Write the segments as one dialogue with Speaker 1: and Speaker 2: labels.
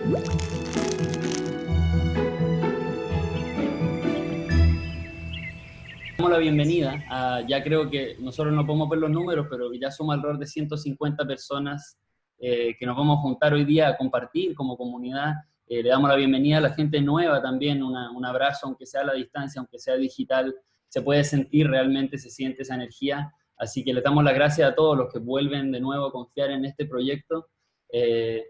Speaker 1: Damos la bienvenida ya creo que nosotros no podemos ver los números, pero ya somos alrededor de 150 personas que nos vamos a juntar hoy día a compartir como comunidad. Le damos la bienvenida a la gente nueva también, un abrazo, aunque sea a la distancia, aunque sea digital, se puede sentir realmente, se siente esa energía. Así que le damos las gracias a todos los que vuelven de nuevo a confiar en este proyecto.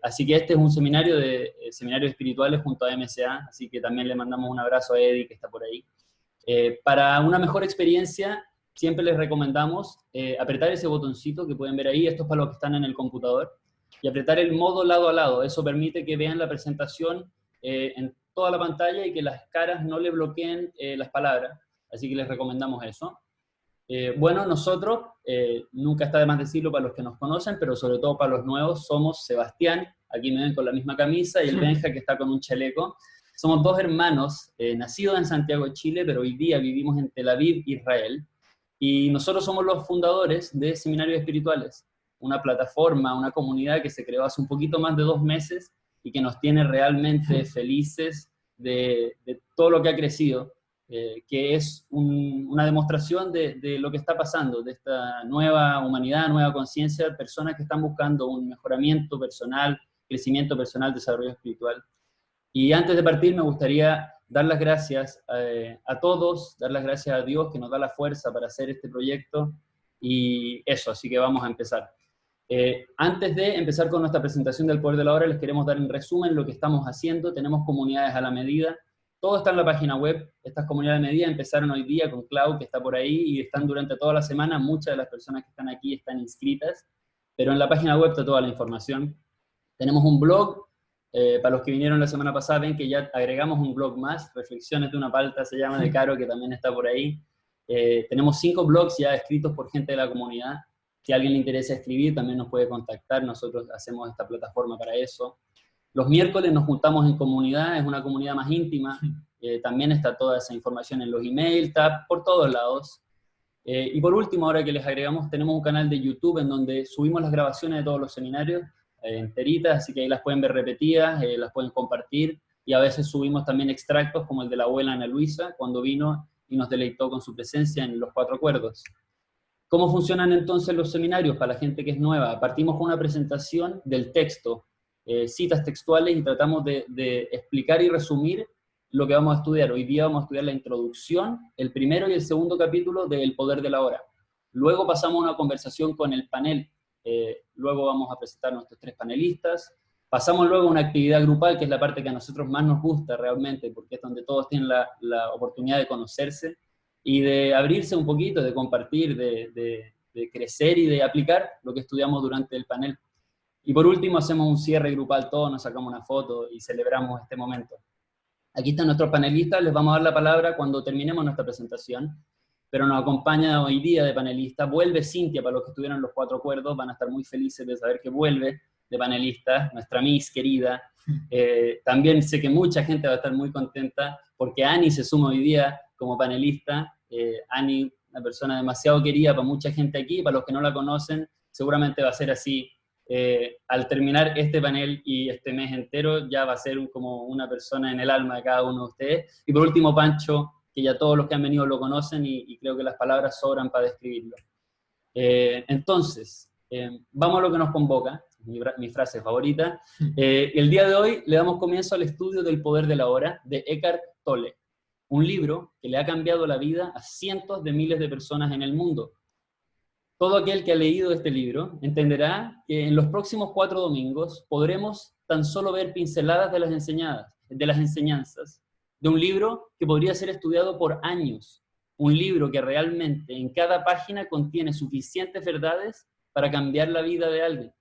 Speaker 1: Así que este es un seminario de seminarios espirituales junto a MSA, así que también le mandamos un abrazo a Eddie que está por ahí. Para una mejor experiencia, siempre les recomendamos apretar ese botoncito que pueden ver ahí, esto es para los que están en el computador, y apretar el modo lado a lado. Eso permite que vean la presentación en toda la pantalla y que las caras no le bloqueen las palabras, así que les recomendamos eso. Bueno, nosotros, nunca está de más decirlo para los que nos conocen, pero sobre todo para los nuevos, somos Sebastián, aquí me ven con la misma camisa, y el Benja que está con un chaleco. Somos dos hermanos, nacidos en Santiago de Chile, pero hoy día vivimos en Tel Aviv, Israel, y nosotros somos los fundadores de Seminarios Espirituales, una plataforma, una comunidad que se creó hace un poquito más de 2 meses y que nos tiene realmente felices de todo lo que ha crecido, que es una demostración de lo que está pasando, de esta nueva humanidad, nueva conciencia, personas que están buscando un mejoramiento personal, crecimiento personal, desarrollo espiritual. Y antes de partir me gustaría dar las gracias a todos, dar las gracias a Dios que nos da la fuerza para hacer este proyecto, y eso, así que vamos a empezar. Antes de empezar con nuestra presentación del Poder de la Hora, les queremos dar en resumen lo que estamos haciendo. Tenemos comunidades a la medida, todo está en la página web. Estas comunidades a medida empezaron hoy día con Clau, que está por ahí, y están durante toda la semana. Muchas de las personas que están aquí están inscritas, pero en la página web está toda la información. Tenemos un blog. Para los que vinieron la semana pasada, ven que ya agregamos un blog más, Reflexiones de una Palta se llama, de Caro, que también está por ahí. Tenemos 5 blogs ya escritos por gente de la comunidad. Si a alguien le interesa escribir, también nos puede contactar, nosotros hacemos esta plataforma para eso. Los miércoles nos juntamos en comunidad, es una comunidad más íntima, también está toda esa información en los emails, está por todos lados. Y por último, ahora que les agregamos, tenemos un canal de YouTube en donde subimos las grabaciones de todos los seminarios, enteritas, así que ahí las pueden ver repetidas, las pueden compartir, y a veces subimos también extractos, como el de la abuela Ana Luisa, cuando vino y nos deleitó con su presencia en los 4 acuerdos. ¿Cómo funcionan entonces los seminarios para la gente que es nueva? Partimos con una presentación del texto, citas textuales, y tratamos de explicar y resumir lo que vamos a estudiar. Hoy día vamos a estudiar la introducción, el primero y el segundo capítulo de El Poder de la Hora. Luego pasamos a una conversación con el panel. Luego vamos a presentar a nuestros 3 panelistas, pasamos luego a una actividad grupal, que es la parte que a nosotros más nos gusta realmente, porque es donde todos tienen la oportunidad de conocerse y de abrirse un poquito, de compartir, de crecer y de aplicar lo que estudiamos durante el panel. Y por último hacemos un cierre grupal, todos nos sacamos una foto y celebramos este momento. Aquí están nuestros panelistas, les vamos a dar la palabra cuando terminemos nuestra presentación, pero nos acompaña hoy día de panelista. Vuelve Cintia, para los que estuvieron en los 4 acuerdos, van a estar muy felices de saber que vuelve de panelista, nuestra Miss querida. También sé que mucha gente va a estar muy contenta, porque Ani se suma hoy día como panelista. Ani, una persona demasiado querida para mucha gente aquí, para los que no la conocen, seguramente va a ser así. Al terminar este panel y este mes entero, ya va a ser como una persona en el alma de cada uno de ustedes. Y por último, Pancho, que ya todos los que han venido lo conocen, y creo que las palabras sobran para describirlo. Entonces, vamos a lo que nos convoca, mi frase favorita. El día de hoy le damos comienzo al estudio del Poder de la Hora, de Eckhart Tolle, un libro que le ha cambiado la vida a cientos de miles de personas en el mundo. Todo aquel que ha leído este libro entenderá que en los próximos 4 domingos podremos tan solo ver pinceladas de las enseñanzas, de un libro que podría ser estudiado por años, un libro que realmente en cada página contiene suficientes verdades para cambiar la vida de alguien.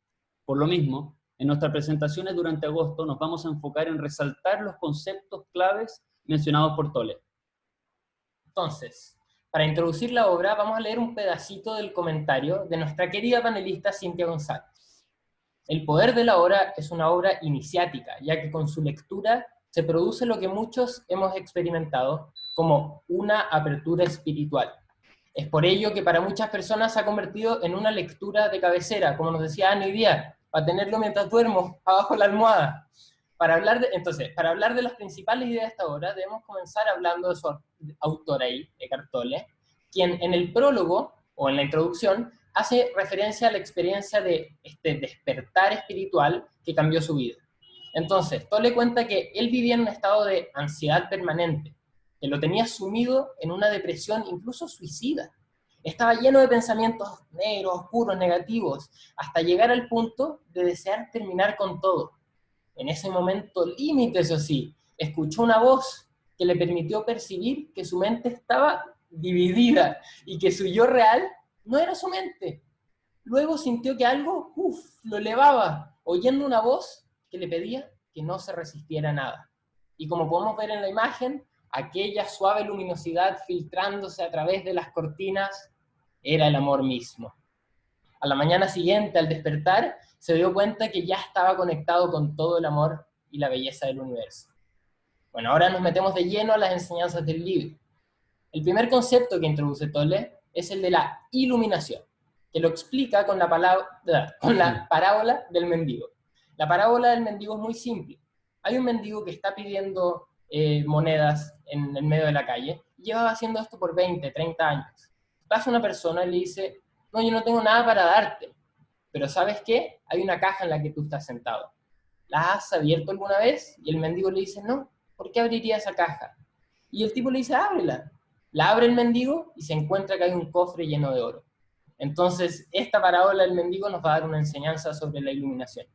Speaker 1: Por lo mismo, en nuestras presentaciones durante agosto nos vamos a enfocar en resaltar los conceptos claves mencionados por Tolle.
Speaker 2: Entonces, para introducir la obra, vamos a leer un pedacito del comentario de nuestra querida panelista Cintia González. El Poder de la Hora es una obra iniciática, ya que con su lectura se produce lo que muchos hemos experimentado como una apertura espiritual. Es por ello que para muchas personas se ha convertido en una lectura de cabecera, como nos decía Ana hoy día, para tenerlo mientras duermo, abajo de la almohada. Entonces, para hablar de las principales ideas de esta obra, debemos comenzar hablando de su autor ahí, Eckhart Tolle, quien en el prólogo, o en la introducción, hace referencia a la experiencia de este despertar espiritual que cambió su vida. Entonces, Tolle cuenta que él vivía en un estado de ansiedad permanente, que lo tenía sumido en una depresión incluso suicida. Estaba lleno de pensamientos negros, oscuros, negativos, hasta llegar al punto de desear terminar con todo. En ese momento límite, eso sí, escuchó una voz que le permitió percibir que su mente estaba dividida y que su yo real no era su mente. Luego sintió que algo, lo elevaba, oyendo una voz que le pedía que no se resistiera a nada. Y como podemos ver en la imagen, aquella suave luminosidad filtrándose a través de las cortinas era el amor mismo. A la mañana siguiente, al despertar, se dio cuenta que ya estaba conectado con todo el amor y la belleza del universo. Bueno, ahora nos metemos de lleno a las enseñanzas del libro. El primer concepto que introduce Tolle es el de la iluminación, que lo explica con la parábola del mendigo. La parábola del mendigo es muy simple. Hay un mendigo que está pidiendo monedas en el medio de la calle, lleva haciendo esto por 20, 30 años. Pasa una persona y le dice, no, yo no tengo nada para darte, pero ¿sabes qué? Hay una caja en la que tú estás sentado. ¿La has abierto alguna vez? Y el mendigo le dice, no, ¿por qué abriría esa caja? Y el tipo le dice, ábrela. La abre el mendigo y se encuentra que hay un cofre lleno de oro. Entonces, esta parábola del mendigo nos va a dar una enseñanza sobre la iluminación.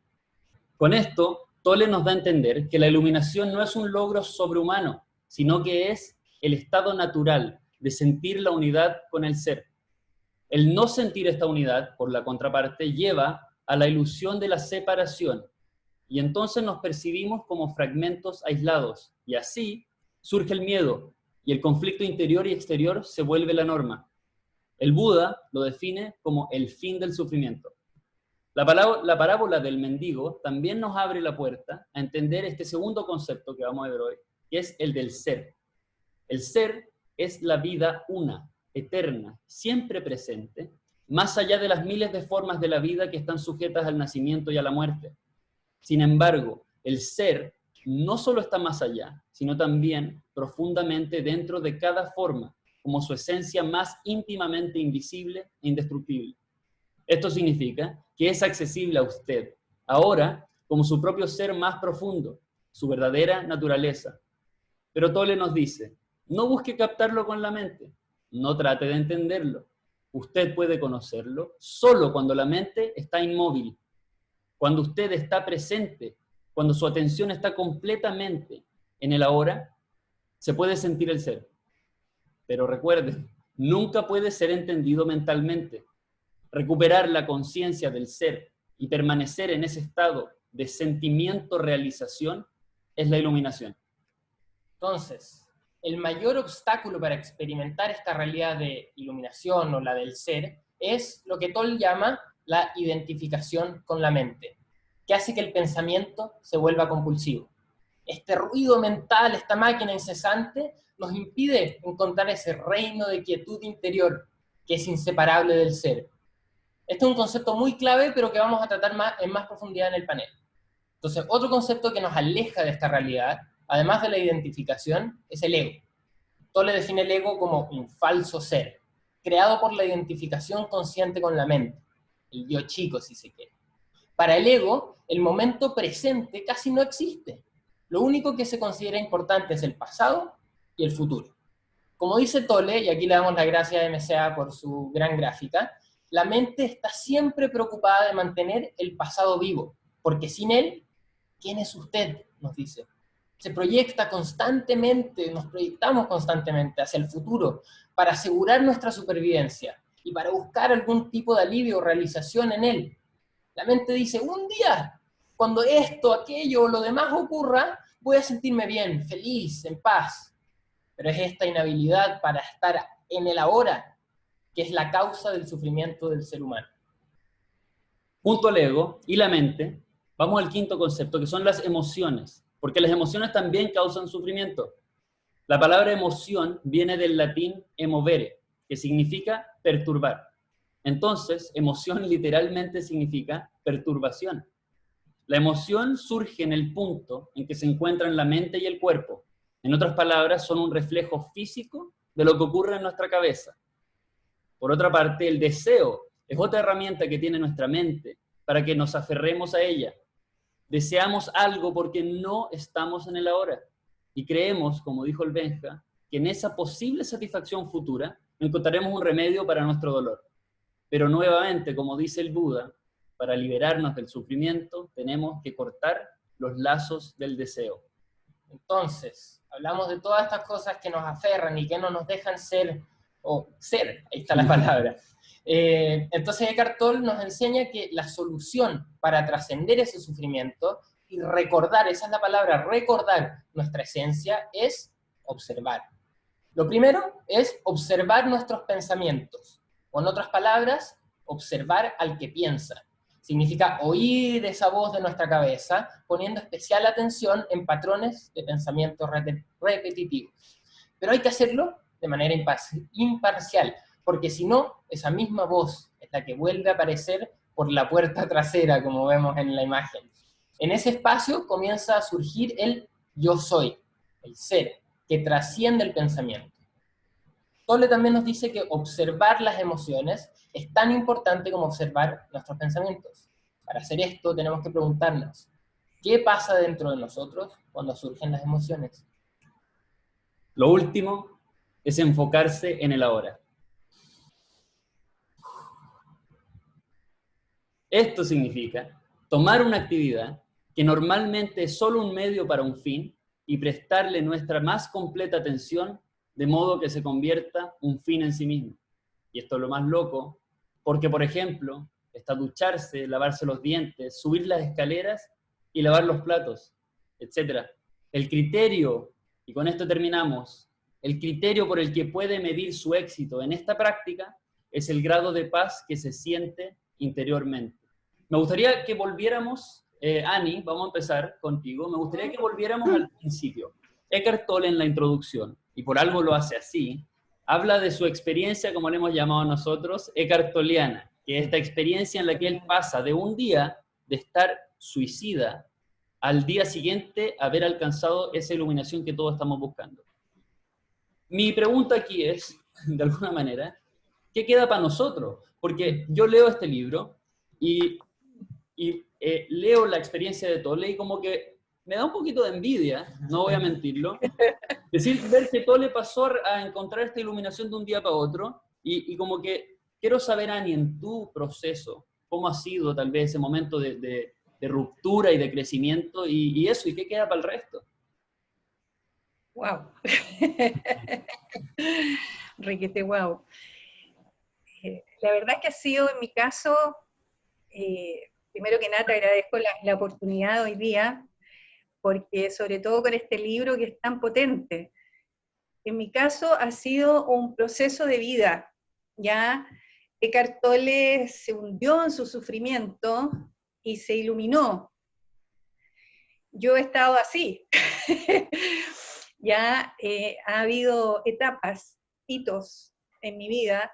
Speaker 1: Con esto, Tolle nos da a entender que la iluminación no es un logro sobrehumano, sino que es el estado natural de sentir la unidad con el ser. El no sentir esta unidad, por la contraparte, lleva a la ilusión de la separación, y entonces nos percibimos como fragmentos aislados, y así surge el miedo, y el conflicto interior y exterior se vuelve la norma. El Buda lo define como el fin del sufrimiento. La parábola del mendigo también nos abre la puerta a entender este segundo concepto que vamos a ver hoy, que es el del ser. El ser es la vida una, eterna, siempre presente, más allá de las miles de formas de la vida que están sujetas al nacimiento y a la muerte. Sin embargo, el ser no solo está más allá, sino también profundamente dentro de cada forma, como su esencia más íntimamente invisible e indestructible. Esto significa que es accesible a usted, ahora, como su propio ser más profundo, su verdadera naturaleza. Pero Tolle nos dice, no busque captarlo con la mente, no trate de entenderlo. Usted puede conocerlo solo cuando la mente está inmóvil, cuando usted está presente, cuando su atención está completamente en el ahora, se puede sentir el ser. Pero recuerden, nunca puede ser entendido mentalmente. Recuperar la conciencia del ser y permanecer en ese estado de sentimiento-realización es la iluminación.
Speaker 2: Entonces, el mayor obstáculo para experimentar esta realidad de iluminación o la del ser es lo que Tolle llama la identificación con la mente, que hace que el pensamiento se vuelva compulsivo. Este ruido mental, esta máquina incesante, nos impide encontrar ese reino de quietud interior que es inseparable del ser. Este es un concepto muy clave, pero que vamos a tratar en más profundidad en el panel. Entonces, otro concepto que nos aleja de esta realidad, además de la identificación, es el ego. Tolle define el ego como un falso ser, creado por la identificación consciente con la mente, el yo chico, si se quiere. Para el ego, el momento presente casi no existe. Lo único que se considera importante es el pasado y el futuro. Como dice Tolle, y aquí le damos las gracias a MCA por su gran gráfica, la mente está siempre preocupada de mantener el pasado vivo, porque sin él, ¿quién es usted?, nos dice. Se proyecta constantemente, nos proyectamos constantemente hacia el futuro para asegurar nuestra supervivencia y para buscar algún tipo de alivio o realización en él. La mente dice, un día, cuando esto, aquello o lo demás ocurra, voy a sentirme bien, feliz, en paz. Pero es esta inhabilidad para estar en el ahora que es la causa del sufrimiento del ser humano.
Speaker 1: Junto al ego y la mente, vamos al quinto concepto, que son las emociones, porque las emociones también causan sufrimiento. La palabra emoción viene del latín emovere, que significa perturbar. Entonces, emoción literalmente significa perturbación. La emoción surge en el punto en que se encuentran la mente y el cuerpo. En otras palabras, son un reflejo físico de lo que ocurre en nuestra cabeza. Por otra parte, el deseo es otra herramienta que tiene nuestra mente para que nos aferremos a ella. Deseamos algo porque no estamos en el ahora. Y creemos, como dijo el Benja, que en esa posible satisfacción futura encontraremos un remedio para nuestro dolor. Pero nuevamente, como dice el Buda, para liberarnos del sufrimiento tenemos que cortar los lazos del deseo.
Speaker 2: Entonces, hablamos de todas estas cosas que nos aferran y que no nos dejan ser, ahí está la palabra. Entonces Eckhart Tolle nos enseña que la solución para trascender ese sufrimiento y recordar, esa es la palabra, recordar nuestra esencia, es observar. Lo primero es observar nuestros pensamientos. O en otras palabras, observar al que piensa. Significa oír esa voz de nuestra cabeza, poniendo especial atención en patrones de pensamiento repetitivos. Pero hay que hacerlo de manera imparcial, porque si no, esa misma voz es la que vuelve a aparecer por la puerta trasera, como vemos en la imagen. En ese espacio comienza a surgir el yo soy, el ser, que trasciende el pensamiento. Tolle también nos dice que observar las emociones es tan importante como observar nuestros pensamientos. Para hacer esto tenemos que preguntarnos, ¿qué pasa dentro de nosotros cuando surgen las emociones?
Speaker 1: Lo último es enfocarse en el ahora. Esto significa tomar una actividad que normalmente es solo un medio para un fin y prestarle nuestra más completa atención de modo que se convierta un fin en sí mismo. Y esto es lo más loco, porque por ejemplo, está ducharse, lavarse los dientes, subir las escaleras y lavar los platos, etc. El criterio, y con esto terminamos, el criterio por el que puede medir su éxito en esta práctica es el grado de paz que se siente interiormente. Me gustaría que volviéramos, Ani, vamos a empezar contigo, me gustaría que volviéramos al principio. Eckhart Tolle en la introducción, y por algo lo hace así, habla de su experiencia, como le hemos llamado nosotros, eckartoliana, que es esta experiencia en la que él pasa de un día de estar suicida al día siguiente haber alcanzado esa iluminación que todos estamos buscando. Mi pregunta aquí es, de alguna manera, ¿qué queda para nosotros? Porque yo leo este libro y leo la experiencia de Tolle y como que me da un poquito de envidia, no voy a mentirlo, ver que Tolle pasó a encontrar esta iluminación de un día para otro y como que quiero saber, Ani, en tu proceso, cómo ha sido tal vez ese momento de ruptura y de crecimiento y eso, y qué queda para el resto.
Speaker 3: Wow. Requete wow. La verdad es que ha sido, en mi caso, primero que nada te agradezco la oportunidad hoy día, porque sobre todo con este libro que es tan potente. En mi caso ha sido un proceso de vida, ya Eckhart Tolle se hundió en su sufrimiento y se iluminó. Yo he estado así. Ya ha habido etapas, hitos en mi vida.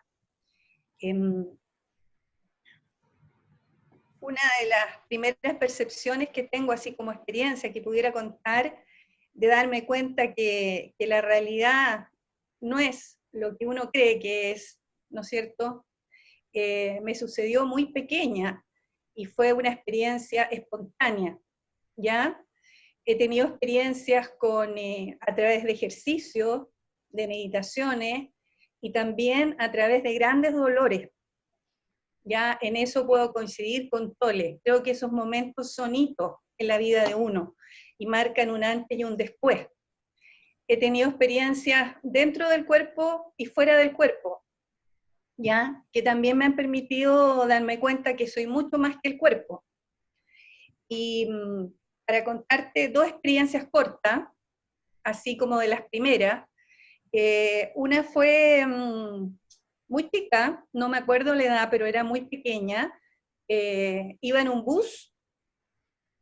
Speaker 3: Una de las primeras percepciones que tengo, así como experiencia que pudiera contar, de darme cuenta que la realidad no es lo que uno cree que es, ¿no es cierto? Me sucedió muy pequeña y fue una experiencia espontánea, ¿ya? He tenido experiencias a través de ejercicios, de meditaciones, y también a través de grandes dolores. Ya en eso puedo coincidir con Tolle. Creo que esos momentos son hitos en la vida de uno, y marcan un antes y un después. He tenido experiencias dentro del cuerpo y fuera del cuerpo, ¿ya? Que también me han permitido darme cuenta que soy mucho más que el cuerpo. Y para contarte dos experiencias cortas, así como de las primeras, una fue muy chica, no me acuerdo la edad, pero era muy pequeña, iba en un bus,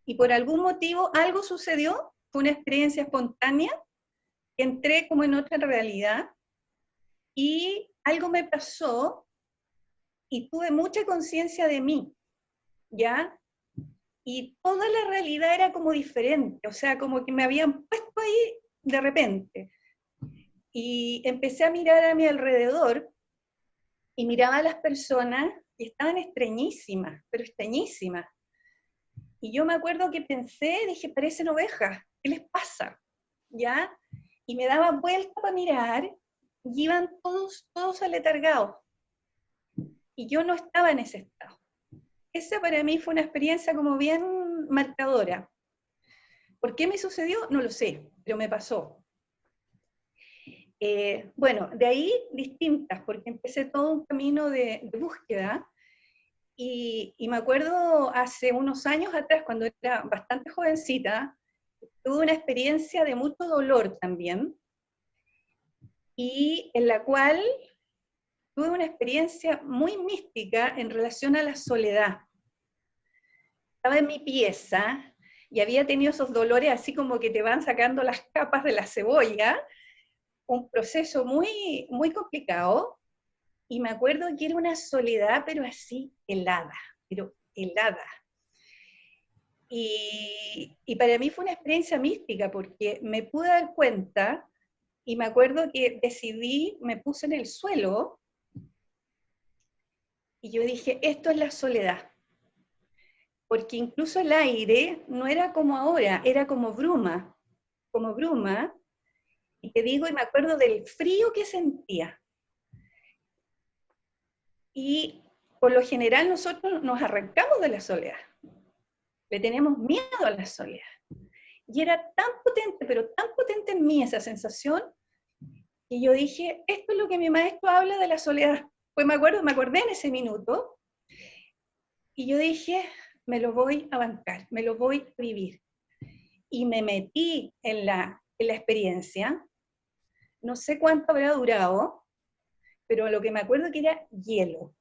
Speaker 3: y por algún motivo algo sucedió, fue una experiencia espontánea, entré como en otra realidad, y algo me pasó, y tuve mucha conciencia de mí, ¿ya? y toda la realidad era como diferente, o sea, como que me habían puesto ahí de repente. Y empecé a mirar a mi alrededor y miraba a las personas y estaban extrañísimas, pero extrañísimas. Y yo me acuerdo que pensé, dije, parecen ovejas, ¿qué les pasa? ¿Ya? Y me daba vuelta para mirar y iban todos aletargados. Y yo no estaba en ese estado. Esa para mí fue una experiencia como bien marcadora. ¿Por qué me sucedió? No lo sé, pero me pasó. Bueno, de ahí distintas, porque empecé todo un camino de búsqueda, y me acuerdo hace unos años atrás, cuando era bastante jovencita, tuve una experiencia de mucho dolor también, y en la cual tuve una experiencia muy mística en relación a la soledad. Estaba en mi pieza y había tenido esos dolores así como que te van sacando las capas de la cebolla, un proceso muy, muy complicado, y me acuerdo que era una soledad, pero así helada, pero helada. Y para mí fue una experiencia mística, porque me pude dar cuenta, y me acuerdo que decidí, me puse en el suelo, y yo dije, esto es la soledad. Porque incluso el aire no era como ahora, era como bruma, y te digo, y me acuerdo del frío que sentía. Y por lo general nosotros nos arrancamos de la soledad, le tenemos miedo a la soledad. Y era tan potente, pero tan potente en mí esa sensación, que yo dije, esto es lo que mi maestro habla de la soledad. Pues me acordé en ese minuto, y yo dije, me lo voy a bancar, me lo voy a vivir. Y me metí en la experiencia, no sé cuánto habrá durado, pero lo que me acuerdo que era hielo,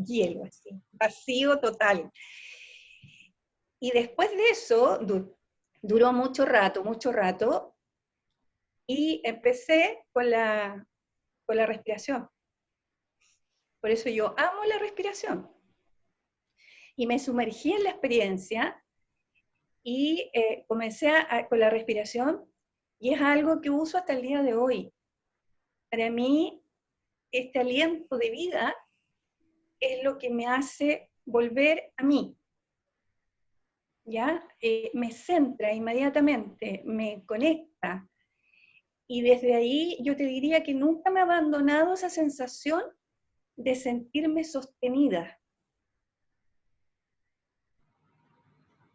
Speaker 3: hielo así, vacío total. Y después de eso, duró mucho rato, y empecé con la respiración. Por eso yo amo la respiración. Y me sumergí en la experiencia, y comencé con la respiración, y es algo que uso hasta el día de hoy. Para mí, este aliento de vida es lo que me hace volver a mí, ¿ya? Me centra inmediatamente, me conecta, y desde ahí yo te diría que nunca me ha abandonado esa sensación de sentirme sostenida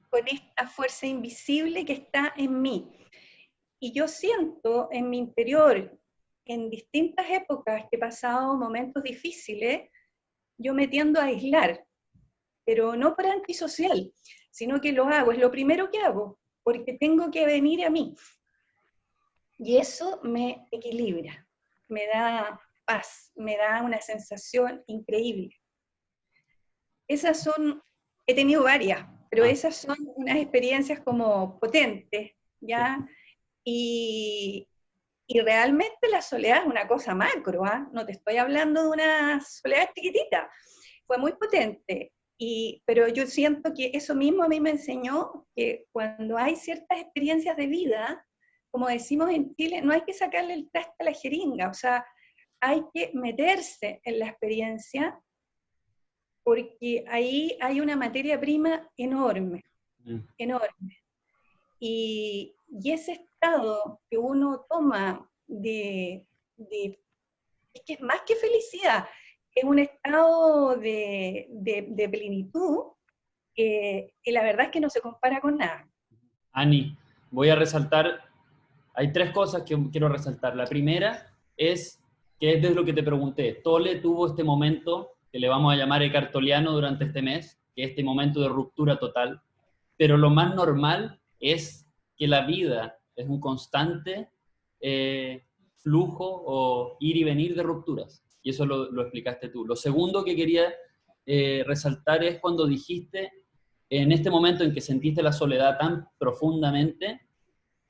Speaker 3: con esta fuerza invisible que está en mí. Y yo siento en mi interior, en distintas épocas que he pasado momentos difíciles, yo me tiendo a aislar, pero no por antisocial, sino que lo hago, es lo primero que hago, porque tengo que venir a mí. Y eso me equilibra, me da paz, me da una sensación increíble. Esas son, he tenido varias, pero esas son unas experiencias como potentes, ¿ya? Y realmente la soledad es una cosa macro, ¿ah? No te estoy hablando de una soledad chiquitita, fue muy potente. Pero yo siento que eso mismo a mí me enseñó que cuando hay ciertas experiencias de vida, como decimos en Chile, no hay que sacarle el traste a la jeringa, o sea, hay que meterse en la experiencia, porque ahí hay una materia prima enorme, enorme. Y ese estado que uno toma es que es más que felicidad, es un estado de plenitud, que la verdad es que no se compara con nada.
Speaker 1: Ani, voy a resaltar, hay tres cosas que quiero resaltar. La primera es que es de lo que te pregunté. Tolle tuvo este momento, que le vamos a llamar ecartoliano durante este mes, que es este momento de ruptura total, pero lo más normal es que la vida es un constante flujo o ir y venir de rupturas, y eso lo explicaste tú. Lo segundo que quería resaltar es cuando dijiste, en este momento en que sentiste la soledad tan profundamente,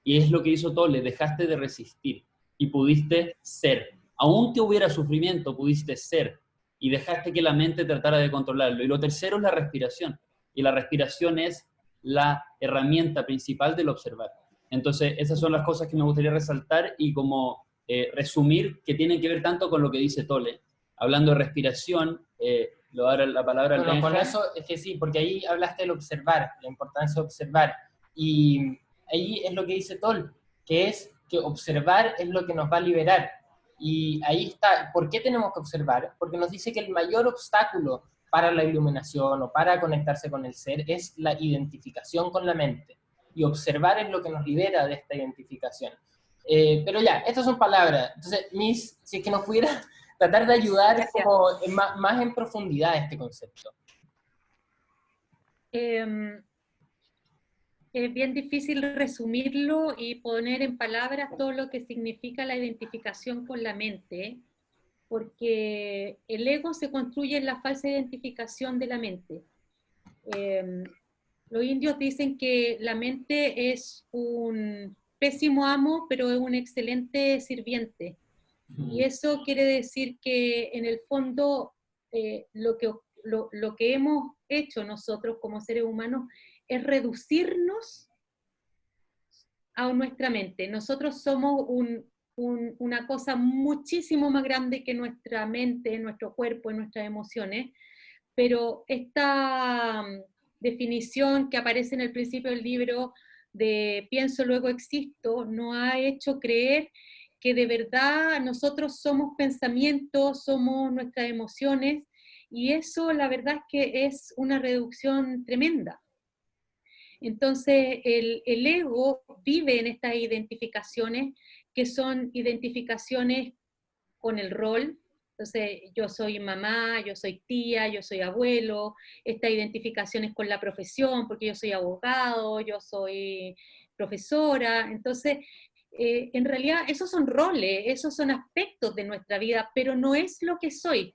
Speaker 1: y es lo que hizo Tolle, dejaste de resistir y pudiste ser. Aunque hubiera sufrimiento, pudiste ser y dejaste que la mente tratara de controlarlo. Y lo tercero es la respiración. Y la respiración es la herramienta principal del observar. Entonces, esas son las cosas que me gustaría resaltar y como resumir, que tienen que ver tanto con lo que dice Tolle. Hablando de respiración, le voy a dar la palabra al
Speaker 2: Bueno, con
Speaker 1: Benja.
Speaker 2: eso es que sí, porque ahí hablaste del observar, la importancia de observar. Y ahí es lo que dice Toll, que es que observar es lo que nos va a liberar. Y ahí está, ¿por qué tenemos que observar? Porque nos dice que el mayor obstáculo para la iluminación o para conectarse con el ser es la identificación con la mente. Y observar es lo que nos libera de esta identificación. Pero ya, estas son palabras. Entonces, Miss, si es que nos pudiera tratar de ayudar como más en profundidad a este concepto.
Speaker 4: Es bien difícil resumirlo y poner en palabras todo lo que significa la identificación con la mente, porque el ego se construye en la falsa identificación de la mente. Los indios dicen que la mente es un pésimo amo, pero es un excelente sirviente. Y eso quiere decir que en el fondo lo que hemos hecho nosotros como seres humanos es reducirnos a nuestra mente. Nosotros somos una cosa muchísimo más grande que nuestra mente, nuestro cuerpo, nuestras emociones, pero esta definición que aparece en el principio del libro de pienso, luego existo, nos ha hecho creer que de verdad nosotros somos pensamientos, somos nuestras emociones, y eso la verdad es que es una reducción tremenda. Entonces el ego vive en estas identificaciones que son identificaciones con el rol. Entonces yo soy mamá, yo soy tía, yo soy abuelo, estas identificaciones con la profesión, porque yo soy abogado, yo soy profesora. Entonces en realidad esos son roles, esos son aspectos de nuestra vida, pero no es lo que soy.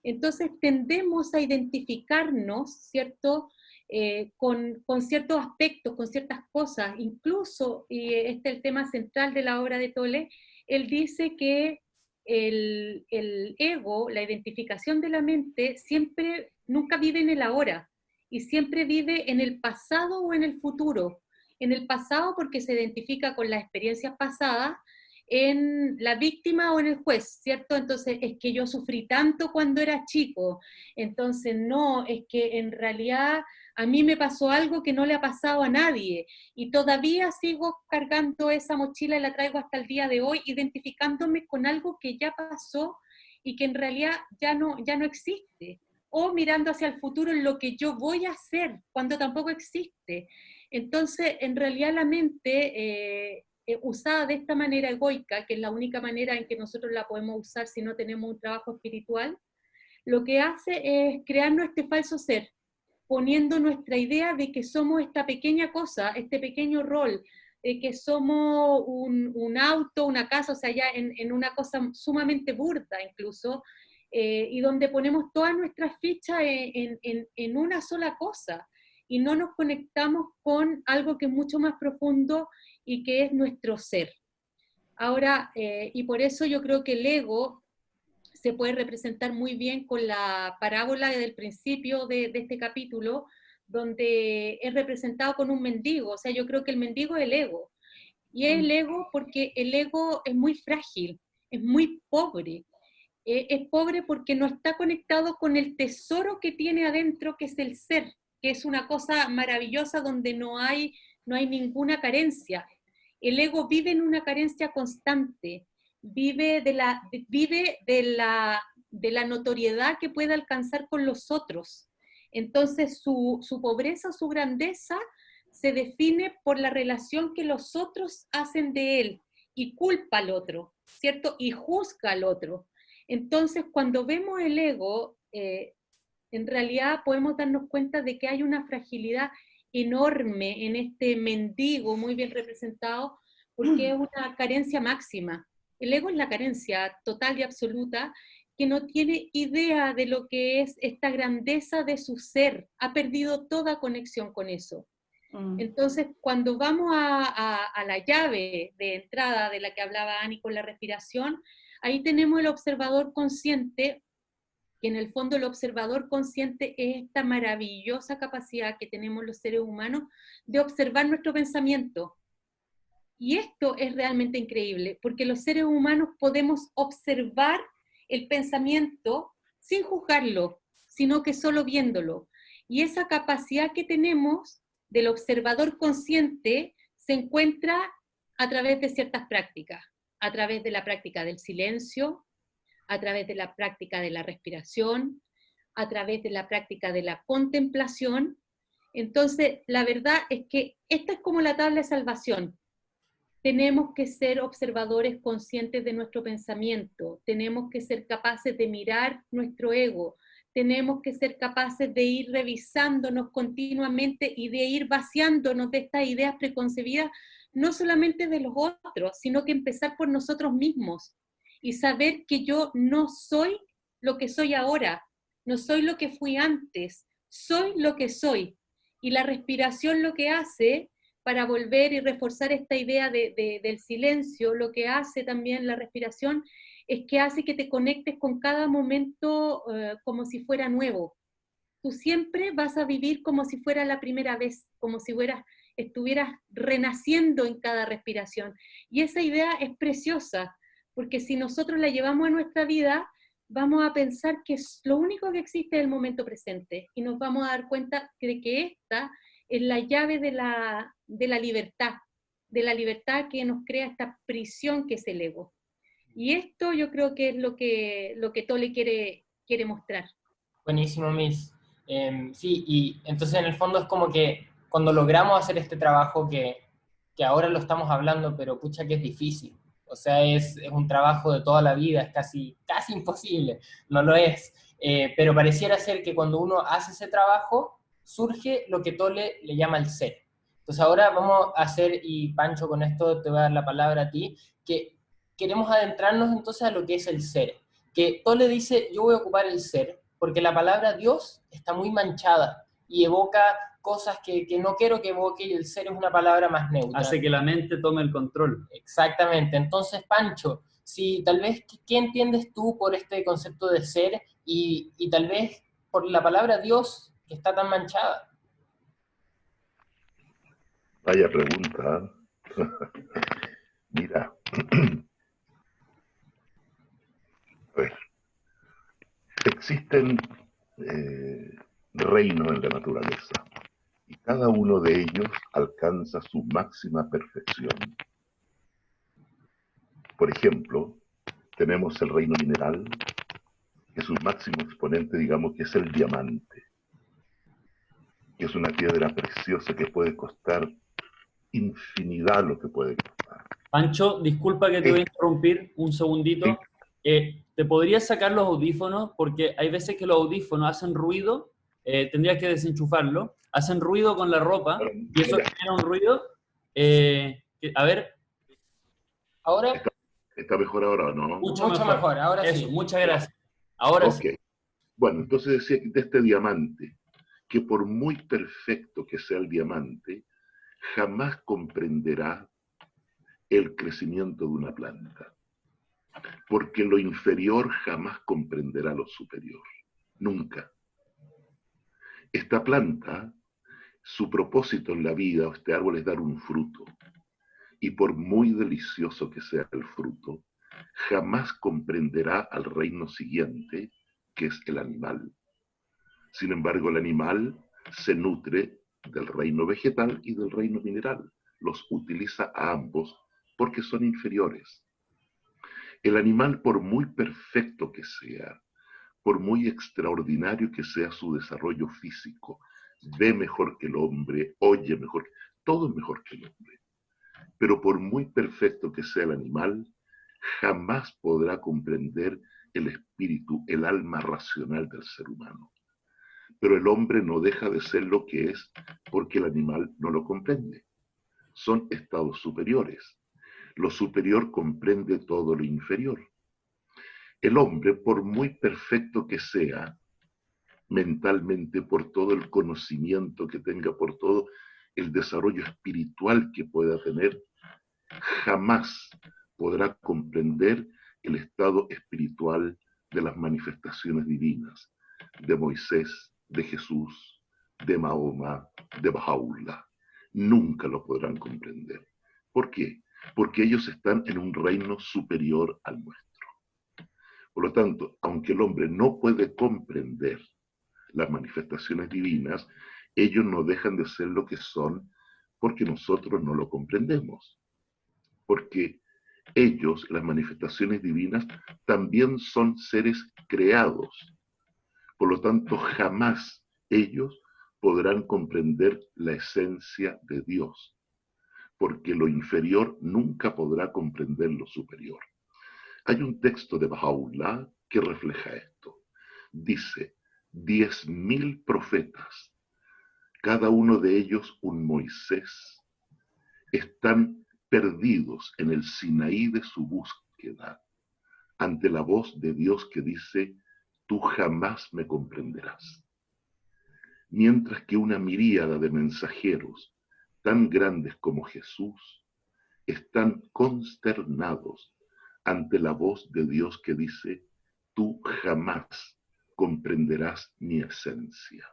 Speaker 4: Entonces tendemos a identificarnos, ¿cierto?, con ciertos aspectos, con ciertas cosas. Incluso, y este es el tema central de la obra de Tolle, él dice que el ego, la identificación de la mente, siempre, nunca vive en el ahora, y siempre vive en el pasado o en el futuro. En el pasado porque se identifica con las experiencias pasadas, en la víctima o en el juez, ¿cierto? Entonces, es que yo sufrí tanto cuando era chico, entonces no, es que en realidad a mí me pasó algo que no le ha pasado a nadie, y todavía sigo cargando esa mochila y la traigo hasta el día de hoy, identificándome con algo que ya pasó y que en realidad ya no existe, o mirando hacia el futuro en lo que yo voy a hacer, cuando tampoco existe. Entonces, en realidad la mente usada de esta manera egoica, que es la única manera en que nosotros la podemos usar si no tenemos un trabajo espiritual, lo que hace es crearnos este falso ser, poniendo nuestra idea de que somos esta pequeña cosa, este pequeño rol, de que somos un auto, una casa, o sea, ya en una cosa sumamente burda incluso, y donde ponemos todas nuestras fichas en una sola cosa, y no nos conectamos con algo que es mucho más profundo y que es nuestro ser. Ahora, y por eso yo creo que el ego se puede representar muy bien con la parábola del principio de este capítulo, donde es representado con un mendigo. O sea, yo creo que el mendigo es el ego. Y es el ego porque el ego es muy frágil, es muy pobre. Es pobre porque no está conectado con el tesoro que tiene adentro, que es el ser, que es una cosa maravillosa donde no hay ninguna carencia. El ego vive en una carencia constante, vive de la notoriedad que puede alcanzar con los otros. Entonces su pobreza, su grandeza, se define por la relación que los otros hacen de él, y culpa al otro, ¿cierto? Y juzga al otro. Entonces, cuando vemos el ego, en realidad podemos darnos cuenta de que hay una fragilidad enorme en este mendigo muy bien representado, porque es una carencia máxima. El ego es la carencia total y absoluta, que no tiene idea de lo que es esta grandeza de su ser, ha perdido toda conexión con eso. Entonces, cuando vamos a la llave de entrada de la que hablaba Ani con la respiración, ahí tenemos el observador consciente que en el fondo el observador consciente es esta maravillosa capacidad que tenemos los seres humanos de observar nuestro pensamiento. Y esto es realmente increíble, porque los seres humanos podemos observar el pensamiento sin juzgarlo, sino que solo viéndolo. Y esa capacidad que tenemos del observador consciente se encuentra a través de ciertas prácticas, a través de la práctica del silencio, a través de la práctica de la respiración, a través de la práctica de la contemplación. Entonces, la verdad es que esta es como la tabla de salvación. Tenemos que ser observadores conscientes de nuestro pensamiento, tenemos que ser capaces de mirar nuestro ego, tenemos que ser capaces de ir revisándonos continuamente y de ir vaciándonos de estas ideas preconcebidas, no solamente de los otros, sino que empezar por nosotros mismos y saber que yo no soy lo que soy ahora, no soy lo que fui antes, soy lo que soy. Y la respiración lo que hace, para volver y reforzar esta idea del silencio, lo que hace también la respiración es que hace que te conectes con cada momento como si fuera nuevo. Tú siempre vas a vivir como si fuera la primera vez, como si estuvieras renaciendo en cada respiración. Y esa idea es preciosa, porque si nosotros la llevamos a nuestra vida, vamos a pensar que lo único que existe es el momento presente, y nos vamos a dar cuenta de que esta es la llave de la libertad que nos crea esta prisión que es el ego. Y esto yo creo que es lo que Tolle quiere mostrar.
Speaker 2: Buenísimo, Miss. Sí, y entonces en el fondo es como que cuando logramos hacer este trabajo que ahora lo estamos hablando, pero pucha que es difícil. O sea, es un trabajo de toda la vida, es casi imposible, no lo es. Pero pareciera ser que cuando uno hace ese trabajo, surge lo que Tolle le llama el ser. Entonces ahora vamos a hacer, y Pancho, con esto te voy a dar la palabra a ti, que queremos adentrarnos entonces a lo que es el ser. Que Tolle dice, yo voy a ocupar el ser, porque la palabra Dios está muy manchada y evoca cosas que no quiero que evoque, y el ser es una palabra más neutra.
Speaker 1: Hace que la mente tome el control.
Speaker 2: Exactamente. Entonces, Pancho, si tal vez, ¿qué entiendes tú por este concepto de ser y tal vez por la palabra Dios que está tan manchada?
Speaker 5: Vaya pregunta. Mira, a ver, existen reinos en la naturaleza y cada uno de ellos alcanza su máxima perfección. Por ejemplo, tenemos el reino mineral, que su máximo exponente, digamos, que es el diamante, que es una piedra preciosa que puede costar infinidad lo que puede costar.
Speaker 1: Pancho, disculpa que te voy a interrumpir un segundito. ¿Te podrías sacar los audífonos? Porque hay veces que los audífonos hacen ruido, tendrías que desenchufarlo, hacen ruido con la ropa, y eso genera un ruido. A ver.
Speaker 2: ¿Ahora?
Speaker 5: ¿Está mejor ahora o no?
Speaker 2: Mucho mejor, ahora
Speaker 1: eso,
Speaker 2: sí.
Speaker 1: Muchas gracias. Ahora sí.
Speaker 5: Bueno, entonces decía que de este diamante, que por muy perfecto que sea el diamante, jamás comprenderá el crecimiento de una planta. Porque lo inferior jamás comprenderá lo superior. Nunca. Esta planta, su propósito en la vida, este árbol, es dar un fruto. Y por muy delicioso que sea el fruto, jamás comprenderá al reino siguiente, que es el animal. Sin embargo, el animal se nutre del reino vegetal y del reino mineral. Los utiliza a ambos porque son inferiores. El animal, por muy perfecto que sea, por muy extraordinario que sea su desarrollo físico, ve mejor que el hombre, oye mejor, todo es mejor que el hombre. Pero por muy perfecto que sea el animal, jamás podrá comprender el espíritu, el alma racional del ser humano. Pero el hombre no deja de ser lo que es porque el animal no lo comprende. Son estados superiores. Lo superior comprende todo lo inferior. El hombre, por muy perfecto que sea, mentalmente, por todo el conocimiento que tenga, por todo el desarrollo espiritual que pueda tener, jamás podrá comprender el estado espiritual de las manifestaciones divinas de Moisés, de Jesús, de Mahoma, de Bahá'u'lláh. Nunca lo podrán comprender. ¿Por qué? Porque ellos están en un reino superior al nuestro. Por lo tanto, aunque el hombre no puede comprender las manifestaciones divinas, ellos no dejan de ser lo que son porque nosotros no lo comprendemos. Porque ellos, las manifestaciones divinas, también son seres creados. Por lo tanto, jamás ellos podrán comprender la esencia de Dios, porque lo inferior nunca podrá comprender lo superior. Hay un texto de Bahá'u'lláh que refleja esto. Dice, 10.000 profetas, cada uno de ellos un Moisés, están perdidos en el Sinaí de su búsqueda, ante la voz de Dios que dice, tú jamás me comprenderás. Mientras que una miríada de mensajeros, tan grandes como Jesús, están consternados ante la voz de Dios que dice, tú jamás comprenderás mi esencia.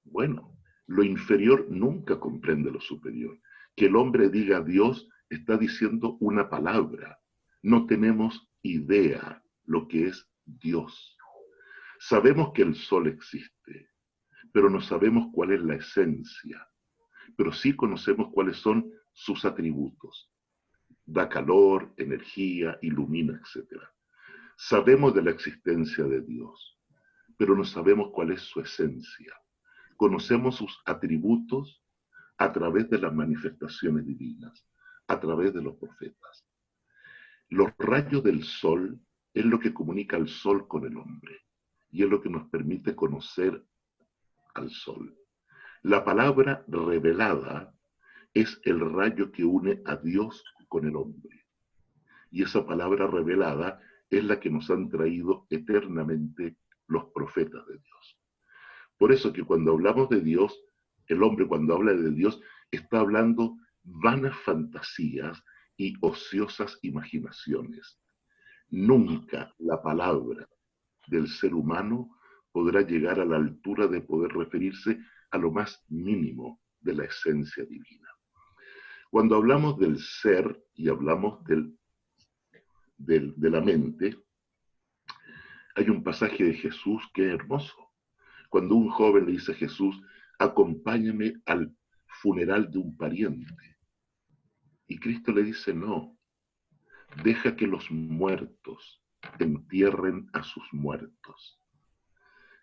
Speaker 5: Bueno, lo inferior nunca comprende lo superior. Que el hombre diga Dios está diciendo una palabra. No tenemos idea lo que es Dios. Sabemos que el sol existe, pero no sabemos cuál es la esencia. Pero sí conocemos cuáles son sus atributos. Da calor, energía, ilumina, etc. Sabemos de la existencia de Dios, pero no sabemos cuál es su esencia. Conocemos sus atributos a través de las manifestaciones divinas, a través de los profetas. Los rayos del sol es lo que comunica al sol con el hombre y es lo que nos permite conocer al sol. La palabra revelada es el rayo que une a Dios con el hombre. Y esa palabra revelada es la que nos han traído eternamente los profetas de Dios. Por eso que cuando hablamos de Dios, el hombre cuando habla de Dios está hablando vanas fantasías y ociosas imaginaciones. Nunca la palabra del ser humano podrá llegar a la altura de poder referirse a lo más mínimo de la esencia divina. Cuando hablamos del ser y hablamos de la mente, hay un pasaje de Jesús que es hermoso. Cuando un joven le dice a Jesús, acompáñame al funeral de un pariente. Y Cristo le dice, no, deja que los muertos entierren a sus muertos.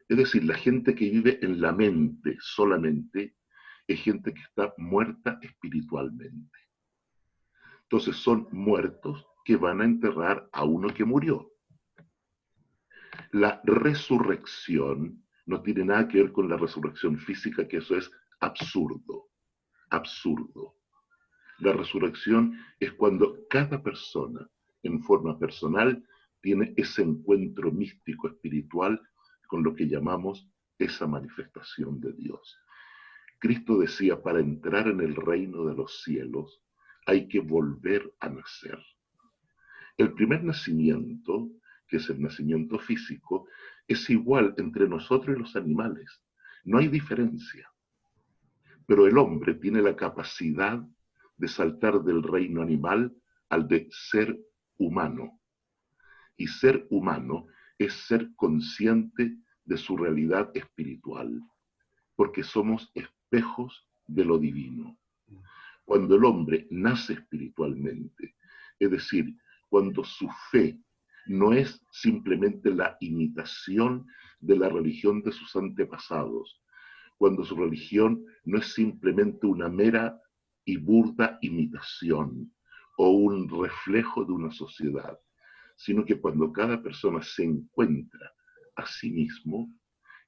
Speaker 5: Es decir, la gente que vive en la mente solamente es gente que está muerta espiritualmente. Entonces son muertos que van a enterrar a uno que murió. La resurrección no tiene nada que ver con la resurrección física, que eso es absurdo, absurdo. La resurrección es cuando cada persona, en forma personal, tiene ese encuentro místico, espiritual, con lo que llamamos esa manifestación de Dios. Cristo decía, para entrar en el reino de los cielos, hay que volver a nacer. El primer nacimiento, que es el nacimiento físico, es igual entre nosotros y los animales. No hay diferencia. Pero el hombre tiene la capacidad de saltar del reino animal al de ser humano. Y ser humano es ser consciente de su realidad espiritual, porque somos espejos de lo divino. Cuando el hombre nace espiritualmente, es decir, cuando su fe no es simplemente la imitación de la religión de sus antepasados, cuando su religión no es simplemente una mera y burda imitación o un reflejo de una sociedad, sino que cuando cada persona se encuentra a sí mismo,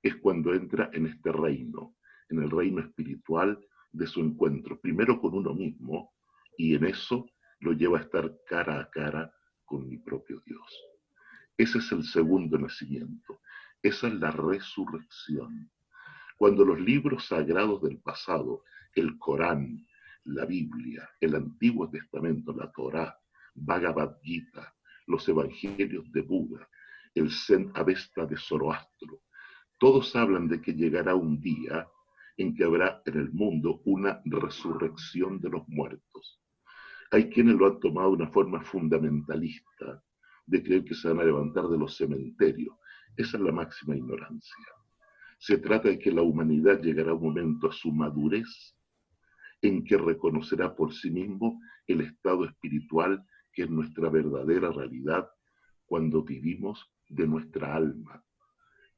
Speaker 5: es cuando entra en este reino, en el reino espiritual de su encuentro, primero con uno mismo, y en eso lo lleva a estar cara a cara con mi propio Dios. Ese es el segundo nacimiento, esa es la resurrección. Cuando los libros sagrados del pasado, el Corán, la Biblia, el Antiguo Testamento, la Torá, Bhagavad Gita, los Evangelios de Buda, el Zen Avesta de Zoroastro. Todos hablan de que llegará un día en que habrá en el mundo una resurrección de los muertos. Hay quienes lo han tomado de una forma fundamentalista, de creer que se van a levantar de los cementerios. Esa es la máxima ignorancia. Se trata de que la humanidad llegará un momento a su madurez en que reconocerá por sí mismo el estado espiritual que es nuestra verdadera realidad cuando vivimos de nuestra alma.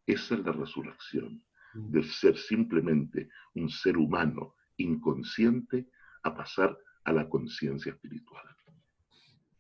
Speaker 5: Esa es la resurrección, de ser simplemente un ser humano inconsciente a pasar a la conciencia espiritual.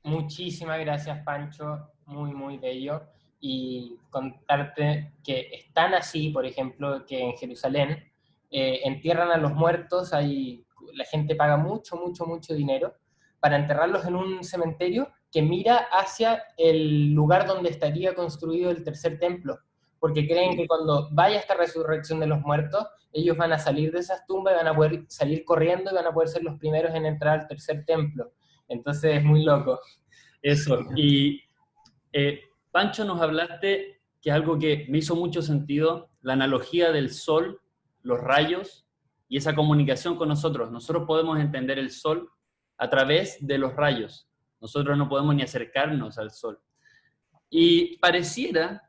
Speaker 2: Muchísimas gracias, Pancho, muy, muy bello. Y contarte que están así, por ejemplo, que en Jerusalén entierran a los muertos, la gente paga mucho, mucho, mucho dinero para enterrarlos en un cementerio que mira hacia el lugar donde estaría construido el tercer templo, porque creen que cuando vaya esta resurrección de los muertos, ellos van a salir de esas tumbas y van a poder salir corriendo y van a poder ser los primeros en entrar al tercer templo. Entonces es muy loco.
Speaker 1: Eso. Y Pancho, nos hablaste, que es algo que me hizo mucho sentido, la analogía del sol, los rayos y esa comunicación con nosotros. Nosotros podemos entender el sol a través de los rayos. Nosotros no podemos ni acercarnos al sol. Y pareciera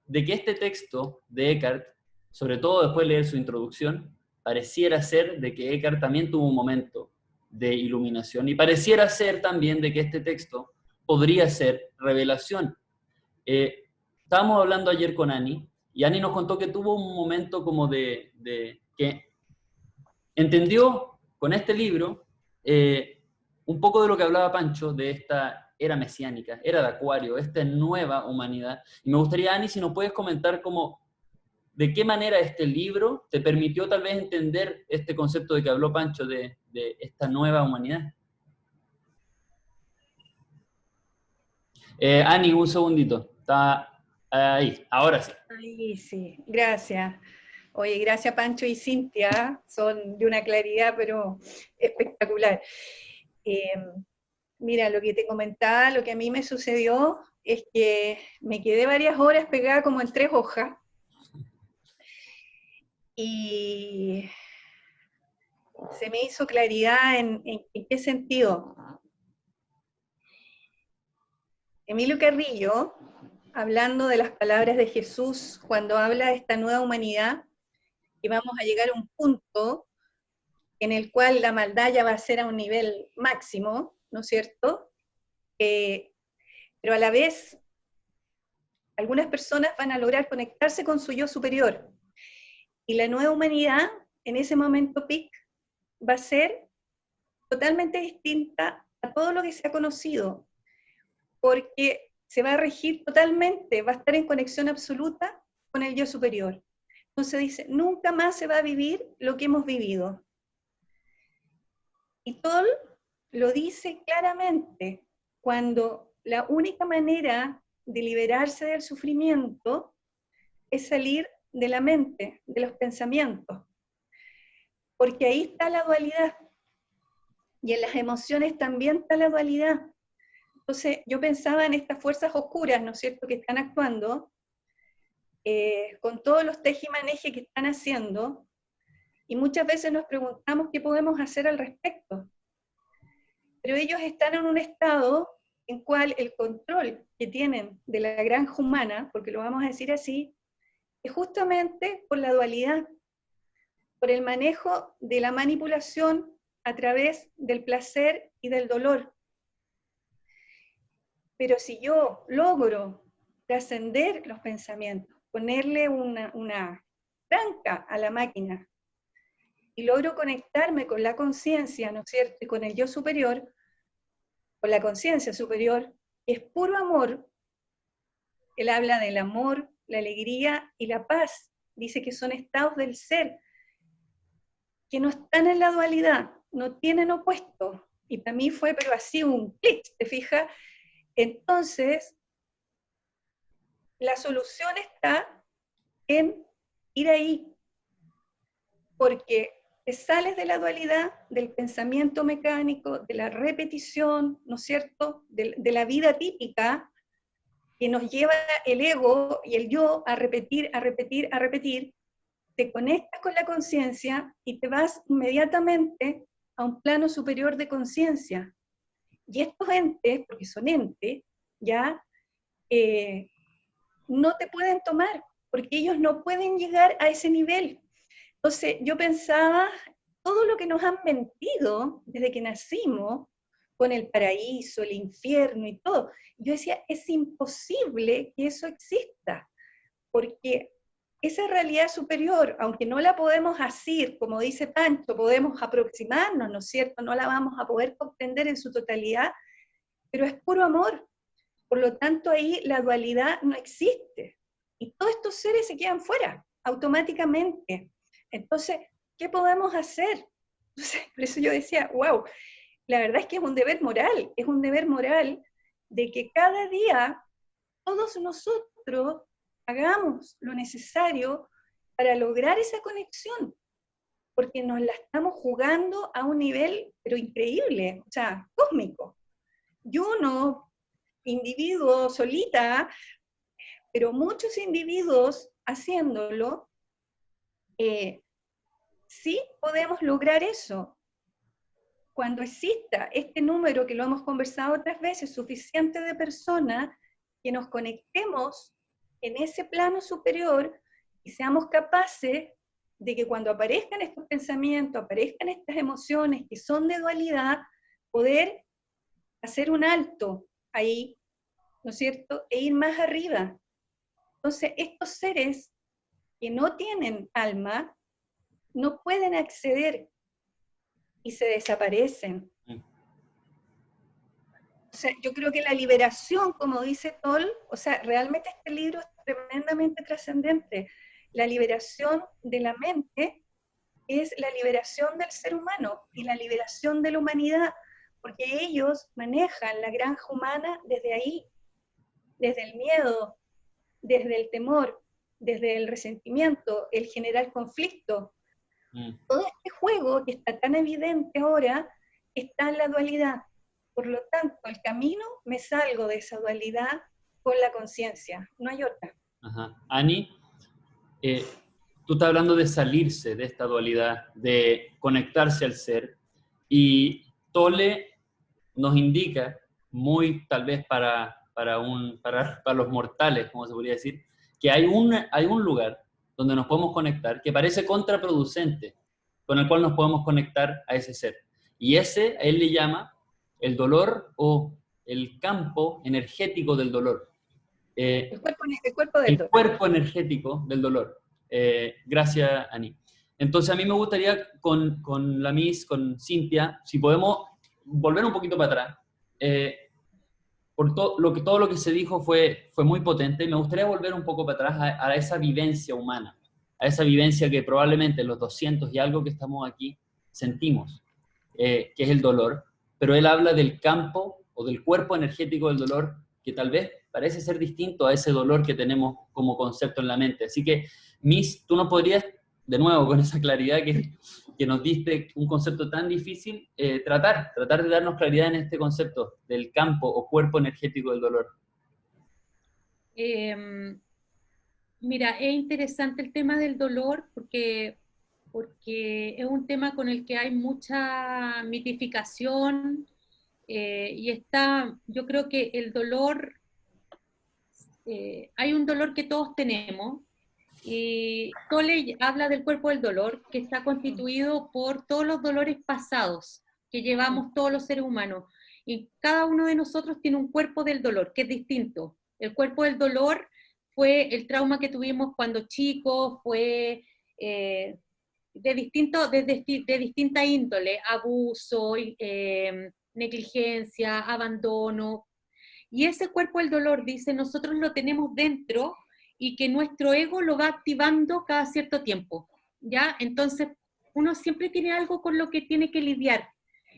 Speaker 1: de que este texto de Eckhart, sobre todo después de leer su introducción, pareciera ser de que Eckhart también tuvo un momento de iluminación, y pareciera ser también de que este texto podría ser revelación. Estábamos hablando ayer con Ani, y Ani nos contó que tuvo un momento como de que entendió con este libro un poco de lo que hablaba Pancho, de esta era mesiánica, era de Acuario, esta nueva humanidad. Y me gustaría, Ani, si nos puedes comentar cómo, de qué manera este libro te permitió tal vez entender este concepto de que habló Pancho de esta nueva humanidad. Ani, un segundito. Está ahí, ahora sí.
Speaker 3: Ahí sí, gracias. Oye, gracias Pancho y Cintia, son de una claridad pero espectacular. Mira, lo que te comentaba, lo que a mí me sucedió es que me quedé varias horas pegada como en 3 hojas, y se me hizo claridad en qué sentido. Emilio Carrillo, hablando de las palabras de Jesús, cuando habla de esta nueva humanidad, que vamos a llegar a un punto en el cual la maldad ya va a ser a un nivel máximo, ¿no es cierto? Pero a la vez, algunas personas van a lograr conectarse con su yo superior. Y la nueva humanidad, en ese momento peak, va a ser totalmente distinta a todo lo que se ha conocido, porque se va a regir totalmente, va a estar en conexión absoluta con el yo superior. Entonces dice, nunca más se va a vivir lo que hemos vivido. Y Toll lo dice claramente, cuando la única manera de liberarse del sufrimiento es salir de la mente, de los pensamientos, porque ahí está la dualidad, y en las emociones también está la dualidad. Entonces yo pensaba en estas fuerzas oscuras, ¿no es cierto?, que están actuando, con todos los tejimanejes que están haciendo, y muchas veces nos preguntamos qué podemos hacer al respecto. Pero ellos están en un estado en cual el control que tienen de la granja humana, porque lo vamos a decir así, es justamente por la dualidad, por el manejo de la manipulación a través del placer y del dolor. Pero si yo logro trascender los pensamientos, ponerle una tranca a la máquina, y logro conectarme con la conciencia, ¿no es cierto?, y con el yo superior, con la conciencia superior, que es puro amor. Él habla del amor, la alegría y la paz. Dice que son estados del ser, que no están en la dualidad, no tienen opuesto. Y para mí fue, pero así un clic, ¿te fijas? Entonces, la solución está en ir ahí, porque te sales de la dualidad, del pensamiento mecánico, de la repetición, ¿no es cierto?, de la vida típica, que nos lleva el ego y el yo a repetir, a repetir, a repetir, te conectas con la conciencia y te vas inmediatamente a un plano superior de conciencia. Y estos entes, porque son entes, ya no te pueden tomar, porque ellos no pueden llegar a ese nivel. Entonces yo pensaba, todo lo que nos han mentido desde que nacimos, con el paraíso, el infierno y todo, yo decía, es imposible que eso exista, porque esa realidad superior, aunque no la podemos asir, como dice Pancho, podemos aproximarnos, ¿no es cierto? No la vamos a poder comprender en su totalidad, pero es puro amor. Por lo tanto, ahí la dualidad no existe. Y todos estos seres se quedan fuera, automáticamente. Entonces, ¿qué podemos hacer? Entonces, por eso yo decía, wow, la verdad es que es un deber moral de que cada día todos nosotros hagamos lo necesario para lograr esa conexión, porque nos la estamos jugando a un nivel, pero increíble, o sea, cósmico. Y uno, individuo solita, pero muchos individuos haciéndolo, sí podemos lograr eso. Cuando exista este número, que lo hemos conversado otras veces, suficiente de personas, que nos conectemos en ese plano superior y seamos capaces de que cuando aparezcan estos pensamientos, aparezcan estas emociones que son de dualidad, poder hacer un alto ahí, ¿no es cierto?, e ir más arriba. Entonces, estos seres que no tienen alma, no pueden acceder y se desaparecen. O sea, yo creo que la liberación, como dice Toll, o sea, realmente este libro es tremendamente trascendente. La liberación de la mente es la liberación del ser humano y la liberación de la humanidad, porque ellos manejan la granja humana desde ahí, desde el miedo, desde el temor, desde el resentimiento, el generar conflicto. Todo este juego que está tan evidente ahora está en la dualidad. Por lo tanto, el camino, me salgo de esa dualidad con la conciencia, no hay otra.
Speaker 1: Ajá. Ani, tú estás hablando de salirse de esta dualidad, de conectarse al ser, y Tolle nos indica, muy tal vez para los mortales, como se podría decir, que hay un lugar donde nos podemos conectar que parece contraproducente, con el cual nos podemos conectar a ese ser. Y ese, él le llama el dolor o el campo energético del dolor.
Speaker 3: El cuerpo del dolor.
Speaker 1: Cuerpo energético del dolor. Gracias, Ani. Entonces, a mí me gustaría con la Miss, con Cintia, si podemos volver un poquito para atrás. Por todo lo que se dijo fue muy potente. Me gustaría volver un poco para atrás a esa vivencia humana, a esa vivencia que probablemente los 200 y algo que estamos aquí sentimos, que es el dolor. Pero él habla del campo o del cuerpo energético del dolor, que tal vez parece ser distinto a ese dolor que tenemos como concepto en la mente. Así que, Miss, tú nos podrías, de nuevo, con esa claridad que nos diste un concepto tan difícil, tratar de darnos claridad en este concepto del campo o cuerpo energético del dolor.
Speaker 4: Mira, es interesante el tema del dolor porque es un tema con el que hay mucha mitificación y yo creo que el dolor, hay un dolor que todos tenemos, y Tolle habla del cuerpo del dolor, que está constituido por todos los dolores pasados que llevamos todos los seres humanos, y cada uno de nosotros tiene un cuerpo del dolor, que es distinto. El cuerpo del dolor fue el trauma que tuvimos cuando chicos, fue de distinta índole, abuso, negligencia, abandono. Y ese cuerpo del dolor, dice, nosotros lo tenemos dentro y que nuestro ego lo va activando cada cierto tiempo, ¿ya? Entonces, uno siempre tiene algo con lo que tiene que lidiar.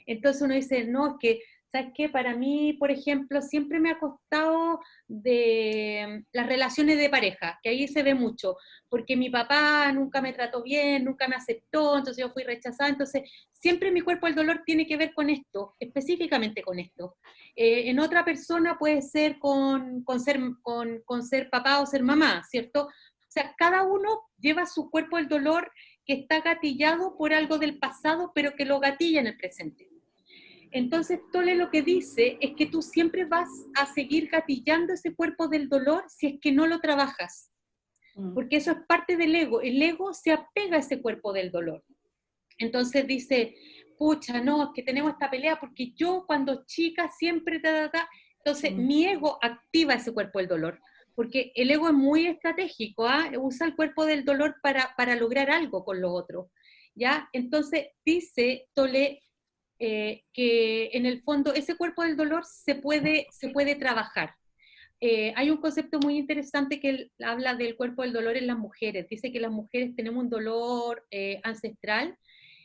Speaker 4: Entonces uno dice, no, es que, ¿sabes qué? Para mí, por ejemplo, siempre me ha costado de las relaciones de pareja, que ahí se ve mucho, porque mi papá nunca me trató bien, nunca me aceptó, entonces yo fui rechazada, entonces siempre mi cuerpo del dolor tiene que ver con esto, específicamente con esto. En otra persona puede ser con ser papá o ser mamá, ¿cierto? O sea, cada uno lleva su cuerpo del dolor que está gatillado por algo del pasado, pero que lo gatilla en el presente. Entonces, Tolle lo que dice es que tú siempre vas a seguir gatillando ese cuerpo del dolor si es que no lo trabajas, porque eso es parte del ego. El ego se apega a ese cuerpo del dolor. Entonces dice, pucha, no, es que tenemos esta pelea porque yo cuando chica siempre... Entonces mi ego activa ese cuerpo del dolor, porque el ego es muy estratégico, usa el cuerpo del dolor para lograr algo con lo otro, ¿ya? Entonces dice Tolle que en el fondo ese cuerpo del dolor se puede trabajar. Hay un concepto muy interesante que él habla del cuerpo del dolor en las mujeres. Dice que las mujeres tenemos un dolor ancestral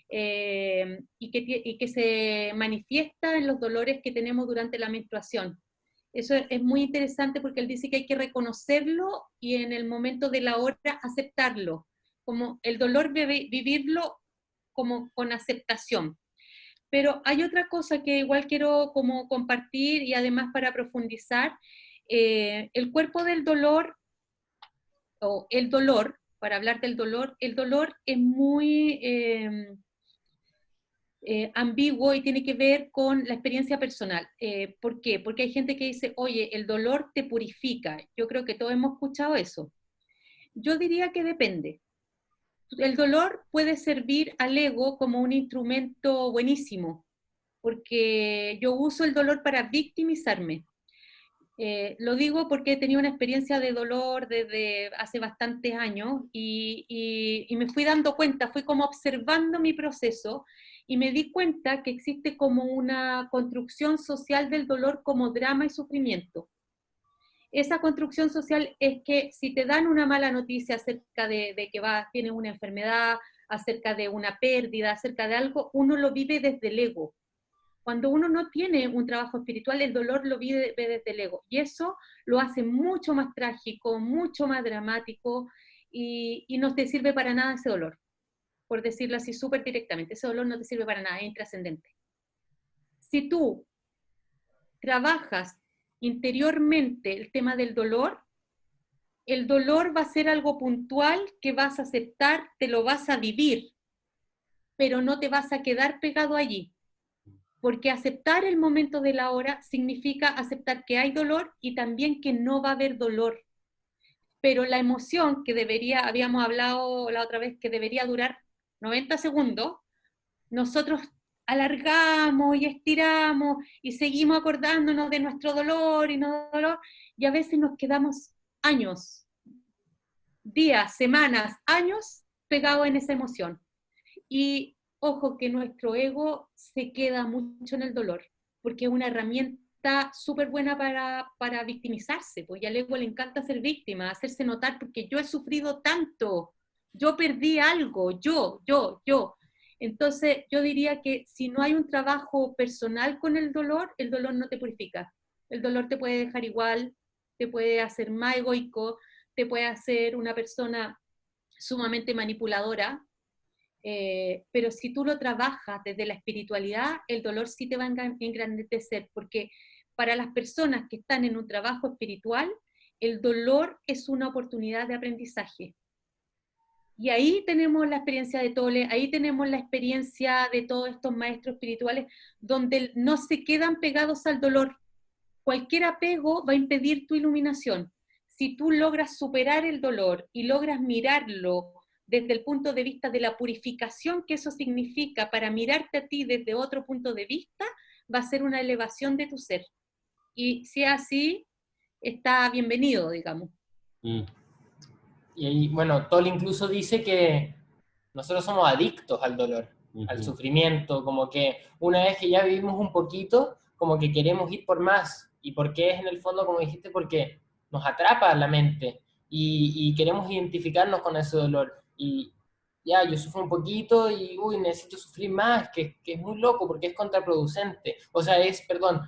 Speaker 4: y que se manifiesta en los dolores que tenemos durante la menstruación. Eso es muy interesante porque él dice que hay que reconocerlo y en el momento de la hora aceptarlo, como el dolor vivirlo como con aceptación. Pero hay otra cosa que igual quiero como compartir y además para profundizar, el cuerpo del dolor, o el dolor, para hablar del dolor, el dolor es muy ambiguo y tiene que ver con la experiencia personal. ¿Por qué? Porque hay gente que dice, oye, el dolor te purifica. Yo creo que todos hemos escuchado eso. Yo diría que depende. El dolor puede servir al ego como un instrumento buenísimo, porque yo uso el dolor para victimizarme. Lo digo porque he tenido una experiencia de dolor desde hace bastantes años y me fui dando cuenta, fui como observando mi proceso y me di cuenta que existe como una construcción social del dolor como drama y sufrimiento. Esa construcción social es que si te dan una mala noticia acerca de que tienes una enfermedad, acerca de una pérdida, acerca de algo, uno lo vive desde el ego. Cuando uno no tiene un trabajo espiritual, el dolor lo vive desde el ego. Y eso lo hace mucho más trágico, mucho más dramático, y no te sirve para nada ese dolor. Por decirlo así súper directamente, ese dolor no te sirve para nada, es intrascendente. Si tú trabajas interiormente el tema del dolor, el dolor va a ser algo puntual que vas a aceptar, te lo vas a vivir, pero no te vas a quedar pegado allí. Porque aceptar el momento de la hora significa aceptar que hay dolor y también que no va a haber dolor. Pero la emoción que habíamos hablado la otra vez, que debería durar 90 segundos, nosotros alargamos y estiramos y seguimos acordándonos de nuestro dolor y a veces nos quedamos años, días, semanas, años pegados en esa emoción. Y ojo que nuestro ego se queda mucho en el dolor, porque es una herramienta súper buena para victimizarse, pues ya al ego le encanta ser víctima, hacerse notar, porque yo he sufrido tanto, yo perdí algo, yo. Entonces yo diría que si no hay un trabajo personal con el dolor no te purifica. El dolor te puede dejar igual, te puede hacer más egoico, te puede hacer una persona sumamente manipuladora, pero si tú lo trabajas desde la espiritualidad, el dolor sí te va a engrandecer, porque para las personas que están en un trabajo espiritual, el dolor es una oportunidad de aprendizaje. Y ahí tenemos la experiencia de Tolle, ahí tenemos la experiencia de todos estos maestros espirituales, donde no se quedan pegados al dolor. Cualquier apego va a impedir tu iluminación. Si tú logras superar el dolor y logras mirarlo desde el punto de vista de la purificación que eso significa para mirarte a ti desde otro punto de vista, va a ser una elevación de tu ser. Y si es así, está bienvenido, digamos.
Speaker 2: Y bueno, Tolle incluso dice que nosotros somos adictos al dolor, al sufrimiento, como que una vez que ya vivimos un poquito, como que queremos ir por más. ¿Y por qué es en el fondo, como dijiste? Porque nos atrapa la mente y queremos identificarnos con ese dolor. Y ya, yo sufro un poquito y necesito sufrir más, que es muy loco porque es contraproducente. O sea, perdón,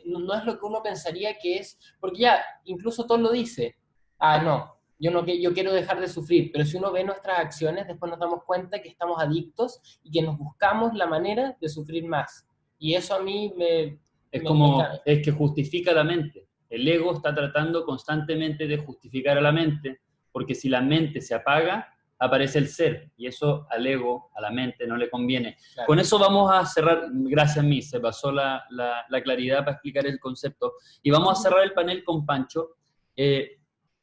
Speaker 2: no es lo que uno pensaría que es, porque ya, incluso Tolle lo dice. No. Yo quiero dejar de sufrir, pero si uno ve nuestras acciones, después nos damos cuenta que estamos adictos y que nos buscamos la manera de sufrir más. Y eso a mí
Speaker 1: es que justifica la mente. El ego está tratando constantemente de justificar a la mente, porque si la mente se apaga, aparece el ser, y eso al ego, a la mente, no le conviene. Claro. Con eso vamos a cerrar, gracias a mí, se pasó la claridad para explicar el concepto, y vamos a cerrar el panel con Pancho.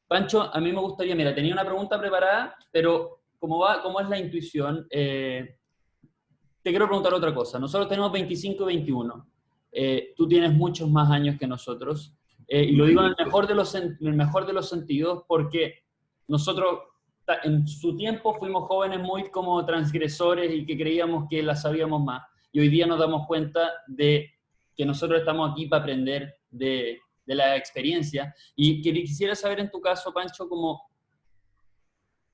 Speaker 1: Pancho, a mí me gustaría, mira, tenía una pregunta preparada, pero como es la intuición, te quiero preguntar otra cosa. Nosotros tenemos 25 y 21. Tú tienes muchos más años que nosotros, y lo digo en el mejor de los sentidos, porque nosotros en su tiempo fuimos jóvenes muy como transgresores y que creíamos que la sabíamos más, y hoy día nos damos cuenta de que nosotros estamos aquí para aprender de la experiencia, y quisiera saber en tu caso, Pancho, como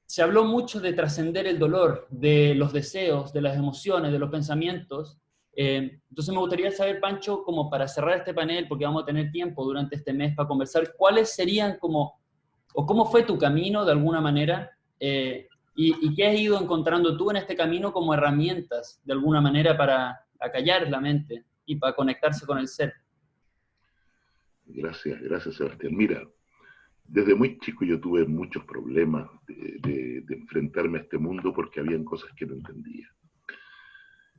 Speaker 1: se habló mucho de trascender el dolor, de los deseos, de las emociones, de los pensamientos. Entonces me gustaría saber, Pancho, como para cerrar este panel, porque vamos a tener tiempo durante este mes para conversar, ¿cuáles serían como, o cómo fue tu camino de alguna manera, y qué has ido encontrando tú en este camino como herramientas, de alguna manera, para acallar la mente y para conectarse con el ser?
Speaker 5: Gracias, Sebastián. Mira, desde muy chico yo tuve muchos problemas de enfrentarme a este mundo porque habían cosas que no entendía.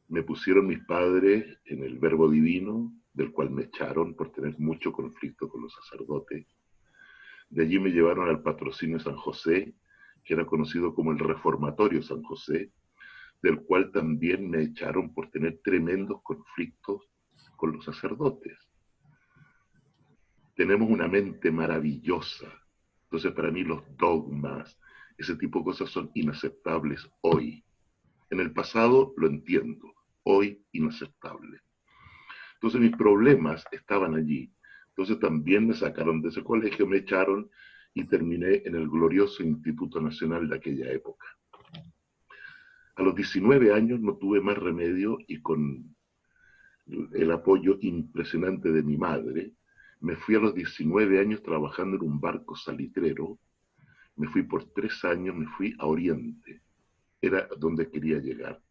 Speaker 5: Me pusieron mis padres en el Verbo Divino, del cual me echaron por tener mucho conflicto con los sacerdotes. De allí me llevaron al Patrocinio San José, que era conocido como el Reformatorio San José, del cual también me echaron por tener tremendos conflictos con los sacerdotes. Tenemos una mente maravillosa, entonces para mí los dogmas, ese tipo de cosas son inaceptables hoy. En el pasado lo entiendo, hoy inaceptable. Entonces mis problemas estaban allí. Entonces también me sacaron de ese colegio, me echaron y terminé en el glorioso Instituto Nacional de aquella época. A los 19 años no tuve más remedio y con el apoyo impresionante de mi madre, me fui a los 19 años trabajando en un barco salitrero. Me fui por 3 años, me fui a Oriente. Era donde quería llegar,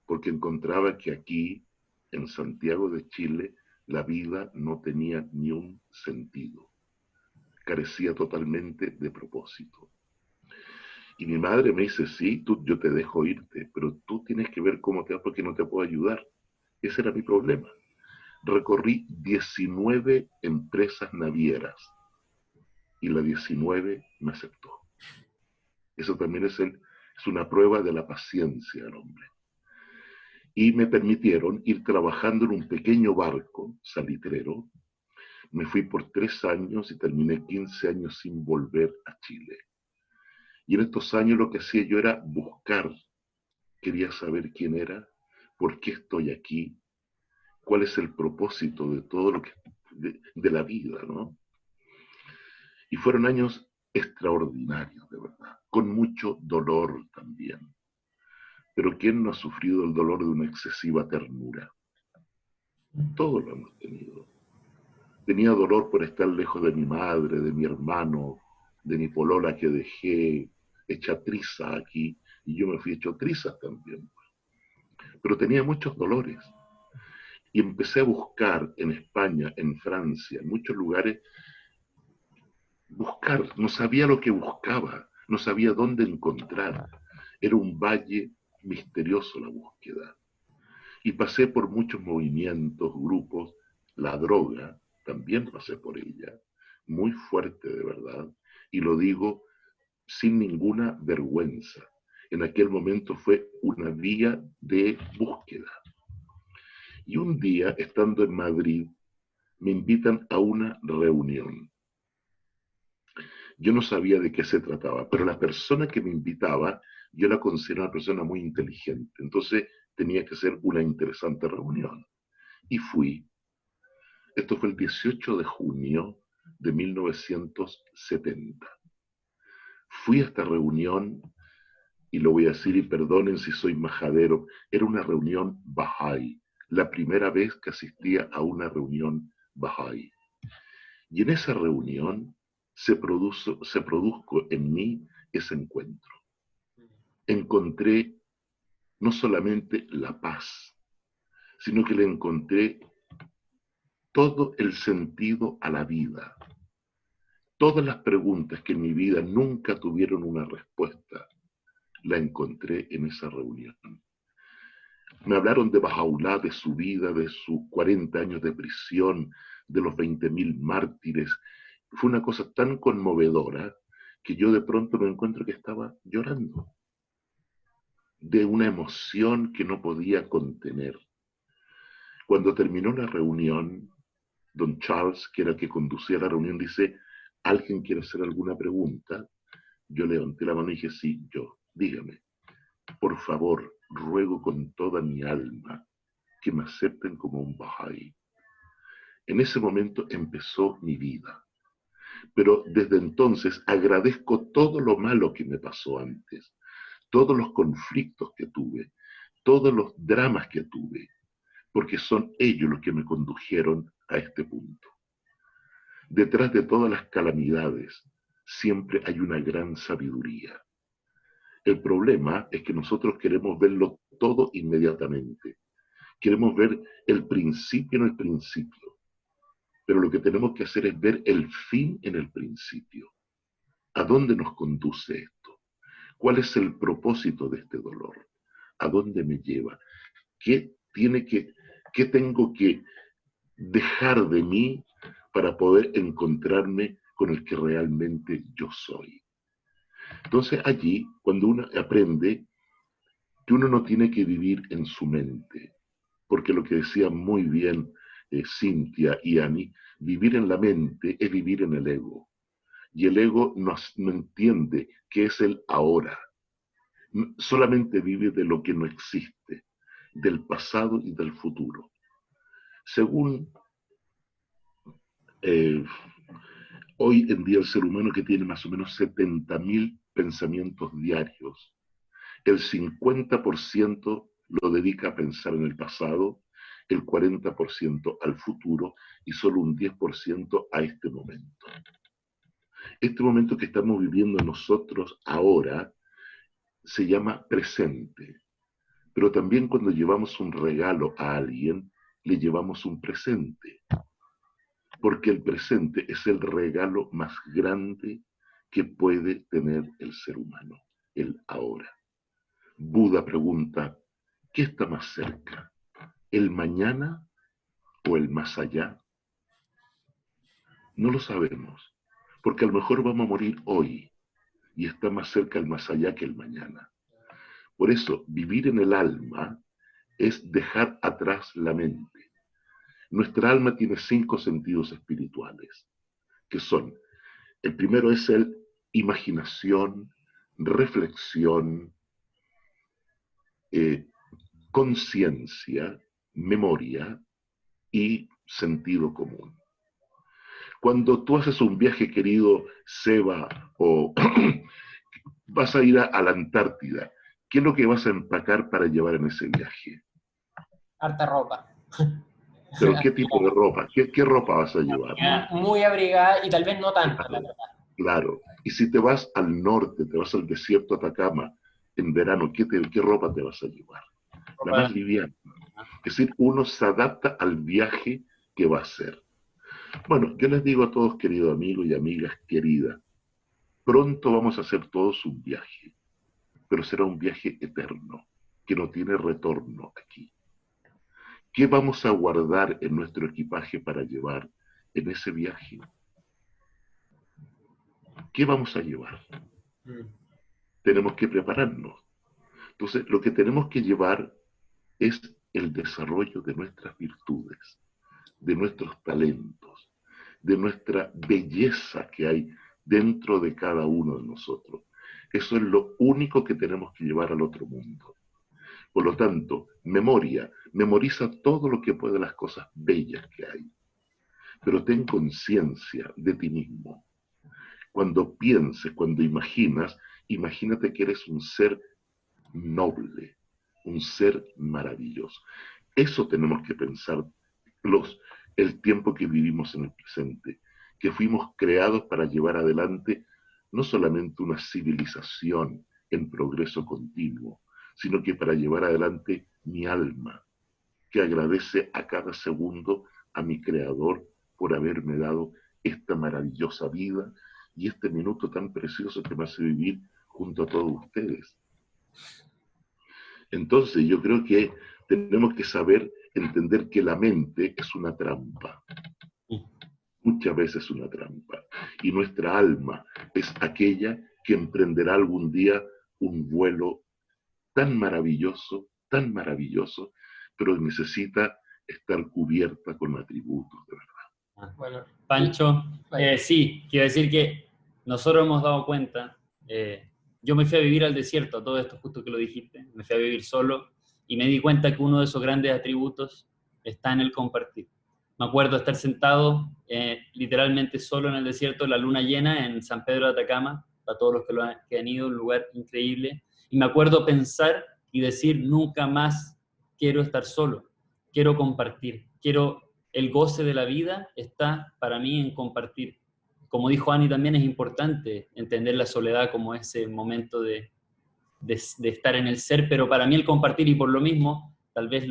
Speaker 5: porque encontraba que aquí, en Santiago de Chile, la vida no tenía ni un sentido. Carecía totalmente de propósito. Y mi madre me dice, sí, yo te dejo irte, pero tú tienes que ver cómo te vas porque no te puedo ayudar. Ese era mi problema. Recorrí 19 empresas navieras y la 19 me aceptó. Eso también es una prueba de la paciencia del hombre. Y me permitieron ir trabajando en un pequeño barco salitrero. Me fui por 3 años y terminé 15 años sin volver a Chile. Y en estos años lo que hacía yo era buscar. Quería saber quién era, por qué estoy aquí, cuál es el propósito de todo lo que de la vida, ¿no? Y fueron años extraordinarios, de verdad, con mucho dolor también. Pero ¿quién no ha sufrido el dolor de una excesiva ternura? Todos lo hemos tenido. Tenía dolor por estar lejos de mi madre, de mi hermano, de mi polola que dejé hecha triza aquí, y yo me fui hecho triza también. Pero tenía muchos dolores. Y empecé a buscar en España, en Francia, en muchos lugares, buscar. No sabía lo que buscaba, no sabía dónde encontrar. Era un valle misterioso la búsqueda. Y pasé por muchos movimientos, grupos. La droga, también pasé por ella, muy fuerte de verdad, y lo digo sin ninguna vergüenza. En aquel momento fue una vía de búsqueda. Y un día, estando en Madrid, me invitan a una reunión. Yo no sabía de qué se trataba, pero la persona que me invitaba, yo la considero una persona muy inteligente. Entonces tenía que ser una interesante reunión. Y fui. Esto fue el 18 de junio de 1970. Fui a esta reunión, y lo voy a decir, y perdonen si soy majadero, era una reunión Bahá'í, la primera vez que asistía a una reunión Bahá'í. Y en esa reunión se produjo en mí ese encuentro. Encontré no solamente la paz, sino que le encontré todo el sentido a la vida. Todas las preguntas que en mi vida nunca tuvieron una respuesta, la encontré en esa reunión. Me hablaron de Bahá'u'lláh, de su vida, de sus 40 años de prisión, de los 20.000 mártires. Fue una cosa tan conmovedora que yo de pronto me encuentro que estaba llorando de una emoción que no podía contener. Cuando terminó la reunión, don Charles, que era el que conducía la reunión, dice, ¿alguien quiere hacer alguna pregunta? Yo levanté la mano y dije, sí, yo, dígame. Por favor, ruego con toda mi alma que me acepten como un Bahá'í. En ese momento empezó mi vida. Pero desde entonces agradezco todo lo malo que me pasó antes, todos los conflictos que tuve, todos los dramas que tuve, porque son ellos los que me condujeron a este punto. Detrás de todas las calamidades siempre hay una gran sabiduría. El problema es que nosotros queremos verlo todo inmediatamente. Queremos ver el principio en el principio. Pero lo que tenemos que hacer es ver el fin en el principio. ¿A dónde nos conduce esto? ¿Cuál es el propósito de este dolor? ¿A dónde me lleva? ¿Qué tengo que dejar de mí para poder encontrarme con el que realmente yo soy? Entonces allí, cuando uno aprende que uno no tiene que vivir en su mente, porque lo que decía muy bien Cynthia y Annie, vivir en la mente es vivir en el ego. Y el ego no entiende qué es el ahora. Solamente vive de lo que no existe, del pasado y del futuro. Según hoy en día el ser humano, que tiene más o menos 70.000 pensamientos diarios, el 50% lo dedica a pensar en el pasado, el 40% al futuro y solo un 10% a este momento. Este momento que estamos viviendo nosotros ahora se llama presente, pero también cuando llevamos un regalo a alguien, le llevamos un presente, porque el presente es el regalo más grande que puede tener el ser humano, el ahora. Buda pregunta, ¿qué está más cerca? ¿El mañana o el más allá? No lo sabemos, porque a lo mejor vamos a morir hoy y está más cerca el más allá que el mañana. Por eso, vivir en el alma es dejar atrás la mente. Nuestra alma tiene 5 sentidos espirituales, que son, el primero es el imaginación, reflexión, conciencia, memoria y sentido común. Cuando tú haces un viaje, querido Seba, o vas a ir a la Antártida, ¿qué es lo que vas a empacar para llevar en ese viaje?
Speaker 2: Harta ropa.
Speaker 5: ¿Pero qué tipo de ropa? ¿Qué ropa vas a llevar?
Speaker 2: Muy abrigada y tal vez no tanto, la verdad.
Speaker 5: Claro. Y si te vas al norte, te vas al desierto de Atacama, en verano, ¿qué ropa te vas a llevar? La más liviana. Es decir, uno se adapta al viaje que va a hacer. Bueno, yo les digo a todos, queridos amigos y amigas queridas, pronto vamos a hacer todos un viaje, pero será un viaje eterno, que no tiene retorno aquí. ¿Qué vamos a guardar en nuestro equipaje para llevar en ese viaje? ¿Qué vamos a llevar? Tenemos que prepararnos. Entonces, lo que tenemos que llevar es el desarrollo de nuestras virtudes, de nuestros talentos, de nuestra belleza que hay dentro de cada uno de nosotros. Eso es lo único que tenemos que llevar al otro mundo. Por lo tanto, memoriza todo lo que puede, las cosas bellas que hay. Pero ten conciencia de ti mismo. Cuando pienses, cuando imaginas, imagínate que eres un ser noble, un ser maravilloso. Eso tenemos que pensar el tiempo que vivimos en el presente, que fuimos creados para llevar adelante no solamente una civilización en progreso continuo, sino que para llevar adelante mi alma, que agradece a cada segundo a mi Creador por haberme dado esta maravillosa vida y este minuto tan precioso que me hace vivir junto a todos ustedes. Entonces yo creo que tenemos que saber entender que la mente es una trampa. Muchas veces una trampa. Y nuestra alma es aquella que emprenderá algún día un vuelo tan maravilloso, pero necesita estar cubierta con atributos, de verdad.
Speaker 2: Bueno,
Speaker 1: Pancho, sí, quiero decir que nosotros hemos dado cuenta, yo me fui a vivir al desierto, todo esto justo que lo dijiste, me fui a vivir solo y me di cuenta que uno de esos grandes atributos está en el compartir. Me acuerdo estar sentado literalmente solo en el desierto, la luna llena en San Pedro de Atacama, para todos los que han ido, un lugar increíble, y me acuerdo pensar y decir, nunca más quiero estar solo, quiero compartir, el goce de la vida está para mí en compartir. Como dijo Ani, también es importante entender la soledad como ese momento de estar en el ser, pero para mí el compartir, y por lo mismo, tal vez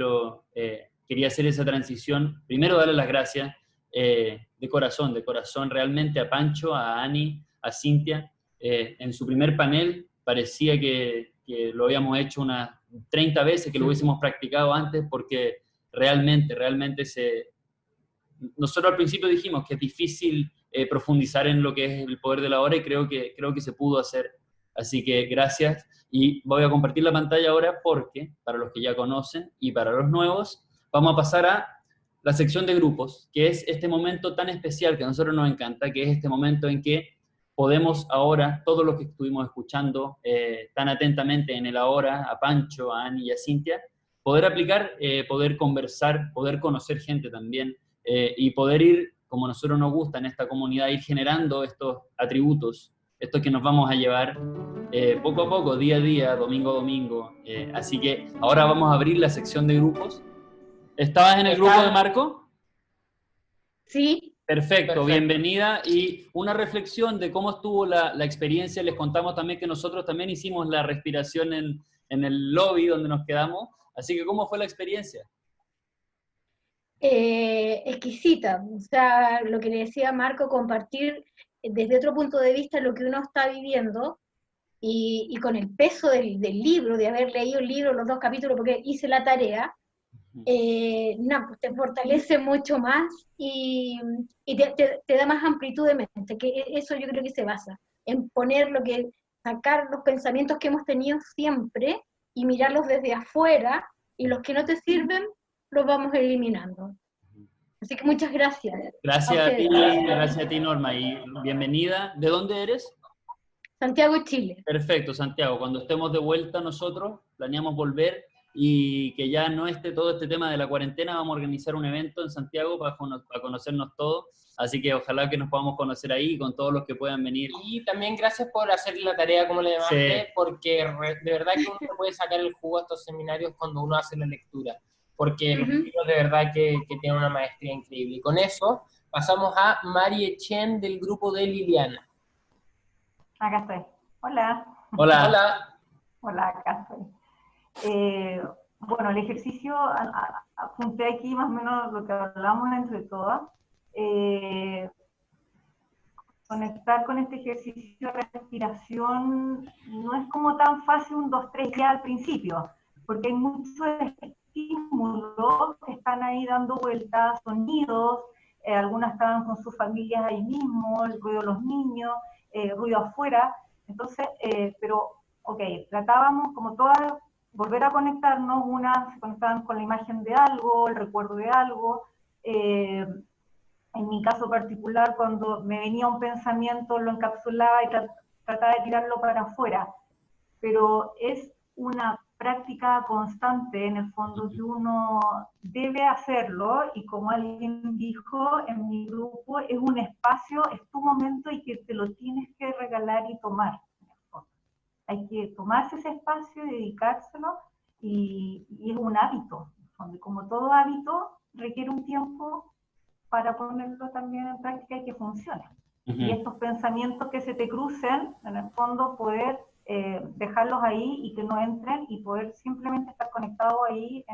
Speaker 1: quería hacer esa transición, primero darle las gracias de corazón realmente a Pancho, a Ani, a Cintia. En su primer panel parecía que lo habíamos hecho unas 30 veces, que lo hubiésemos practicado antes, porque realmente nosotros al principio dijimos que es difícil profundizar en lo que es el poder de la hora, y creo que se pudo hacer. Así que gracias, y voy a compartir la pantalla ahora porque, para los que ya conocen y para los nuevos, vamos a pasar a la sección de grupos, que es este momento tan especial que a nosotros nos encanta, que es este momento en que podemos ahora, todos los que estuvimos escuchando tan atentamente en el ahora, a Pancho, a Ani y a Cintia, poder aplicar, poder conversar, poder conocer gente también, y poder ir, como a nosotros nos gusta en esta comunidad, ir generando estos atributos, estos que nos vamos a llevar poco a poco, día a día, domingo a domingo. Así que ahora vamos a abrir la sección de grupos. ¿Estabas en el grupo de Marco?
Speaker 4: Sí.
Speaker 1: Perfecto, bienvenida. Y una reflexión de cómo estuvo la experiencia. Les contamos también que nosotros también hicimos la respiración en el lobby donde nos quedamos. Así que, ¿cómo fue la experiencia?
Speaker 6: Exquisita. O sea, lo que le decía Marco, compartir desde otro punto de vista lo que uno está viviendo, y con el peso del libro, de haber leído el libro, los 2 capítulos, porque hice la tarea, pues te fortalece mucho más y te da más amplitud de mente, que eso yo creo que se basa en sacar los pensamientos que hemos tenido siempre y mirarlos desde afuera, y los que no te sirven los vamos eliminando. Así que muchas gracias.
Speaker 1: Gracias a ti, Norma, y bienvenida. ¿De dónde eres?
Speaker 6: Santiago, Chile.
Speaker 1: Perfecto, Santiago. Cuando estemos de vuelta nosotros, planeamos volver, y que ya no esté todo este tema de la cuarentena, vamos a organizar un evento en Santiago para conocernos todos, así que ojalá que nos podamos conocer ahí con todos los que puedan venir.
Speaker 2: Y también gracias por hacer la tarea, como le llamaste, sí, porque de verdad que uno se puede sacar el jugo a estos seminarios cuando uno hace la lectura, porque los libros de verdad que tienen una maestría increíble. Y con eso pasamos a Mari Echen del grupo de Liliana.
Speaker 7: Acá estoy. Hola.
Speaker 1: Hola.
Speaker 2: Hola.
Speaker 7: Hola, acá estoy. Bueno, el ejercicio, apunté aquí más o menos lo que hablamos entre todas. Conectar con este ejercicio de respiración no es como tan fácil un 2, 3 ya al principio, porque hay muchos estímulos que están ahí dando vueltas, sonidos, algunas estaban con sus familias ahí mismo, el ruido de los niños, ruido afuera. Entonces, pero, ok, tratábamos como todas, volver a conectarnos, unas se conectaban con la imagen de algo, el recuerdo de algo. En mi caso particular, cuando me venía un pensamiento, lo encapsulaba y trataba de tirarlo para afuera. Pero es una práctica constante, en el fondo, que uno debe hacerlo, y como alguien dijo en mi grupo, es un espacio, es tu momento, y que te lo tienes que regalar y tomar. Hay que tomarse ese espacio y dedicárselo, y es un hábito, donde como todo hábito requiere un tiempo para ponerlo también en práctica y que funcione. Y estos pensamientos que se te crucen, en el fondo, poder dejarlos ahí y que no entren y poder simplemente estar conectado ahí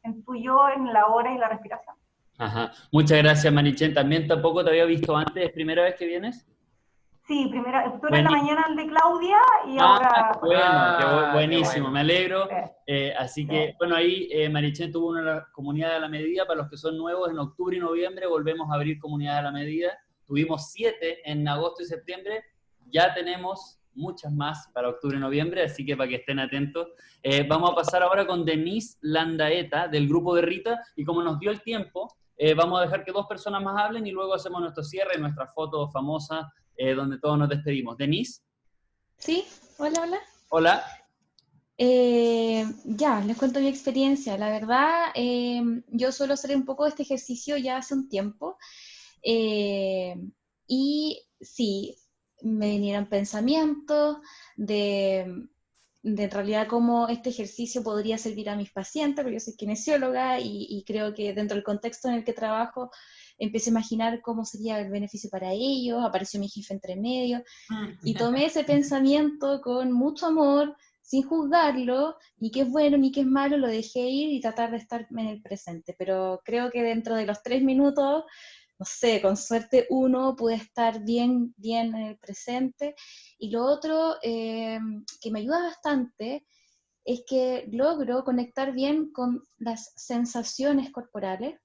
Speaker 7: en tu yo, en la hora y la respiración.
Speaker 1: Ajá. Muchas gracias, Marichen. También tampoco te había visto antes, ¿es primera vez que vienes?
Speaker 7: Sí, primero, estuve en la mañana el de Claudia y
Speaker 1: Ah,
Speaker 7: ahora...
Speaker 1: bueno, buenísimo,
Speaker 2: qué bueno.
Speaker 1: me alegro.
Speaker 7: Sí.
Speaker 1: Así que, bueno, ahí Marichen tuvo una comunidad a la medida. Para los que son nuevos, en octubre y noviembre volvemos a abrir comunidad a la medida. Tuvimos 7 en agosto y septiembre. Ya tenemos muchas más para octubre y noviembre, así que para que estén atentos. Vamos a pasar ahora con Denise Landaeta, del grupo de Rita, y como nos dio el tiempo, vamos a dejar que 2 personas más hablen y luego hacemos nuestro cierre, nuestra foto famosa, donde todos nos despedimos. Denise.
Speaker 8: Sí, hola, hola.
Speaker 1: Hola.
Speaker 8: Ya, les cuento mi experiencia. La verdad, yo suelo hacer un poco este ejercicio ya hace un tiempo. Y sí, me vinieron pensamientos de en realidad cómo este ejercicio podría servir a mis pacientes, porque yo soy kinesióloga y creo que dentro del contexto en el que trabajo empecé a imaginar cómo sería el beneficio para ellos, apareció mi jefe entre medio, y tomé ese pensamiento con mucho amor, sin juzgarlo, ni qué es bueno ni qué es malo, lo dejé ir y tratar de estar en el presente, pero creo que dentro de los 3 minutos, no sé, con suerte uno puede estar bien en el presente. Y lo otro que me ayuda bastante es que logro conectar bien con las sensaciones corporales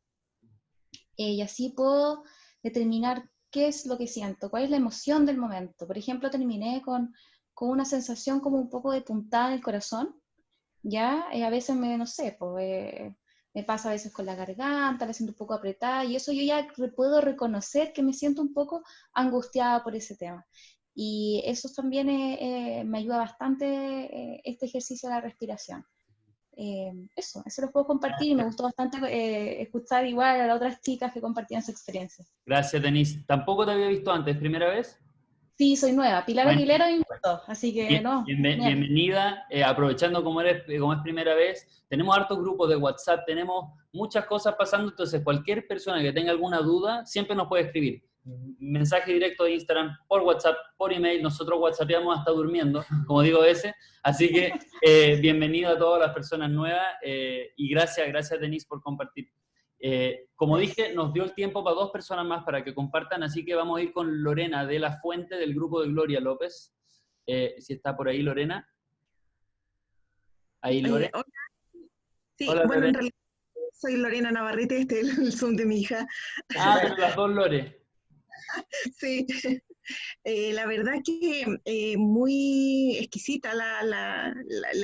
Speaker 8: y así puedo determinar qué es lo que siento, cuál es la emoción del momento. Por ejemplo, terminé con una sensación como un poco de puntada en el corazón, ¿ya? A veces no sé, pues, me pasa a veces con la garganta, la siento un poco apretada, y eso yo ya puedo reconocer que me siento un poco angustiada por ese tema. Y eso también me ayuda bastante este ejercicio de la respiración. Eso lo puedo compartir y me gustó bastante escuchar igual a las otras chicas que compartían su experiencia.
Speaker 1: Gracias, Denise. Tampoco te había visto antes, ¿primera vez?
Speaker 8: Sí, soy nueva. Pilar
Speaker 1: Bueno,
Speaker 8: Aguilera me invitó, así que no.
Speaker 1: Bienvenida, aprovechando como es primera vez, tenemos hartos grupos de WhatsApp, tenemos muchas cosas pasando, entonces cualquier persona que tenga alguna duda siempre nos puede escribir. Mensaje directo de Instagram, por WhatsApp, por email, nosotros whatsappeamos hasta durmiendo, como digo a veces, así que bienvenido a todas las personas nuevas y gracias Denise por compartir. Como dije, nos dio el tiempo para 2 personas más para que compartan, así que vamos a ir con Lorena de la Fuente del grupo de Gloria López. Si está por ahí Lorena. Ahí Lorena.
Speaker 9: Hola. Sí,
Speaker 1: Hola,
Speaker 9: bueno,
Speaker 1: Lorena.
Speaker 9: en realidad soy Lorena Navarrete, este es el Zoom de mi hija.
Speaker 1: Pero las 2 Lore.
Speaker 9: Sí, la verdad que muy exquisita la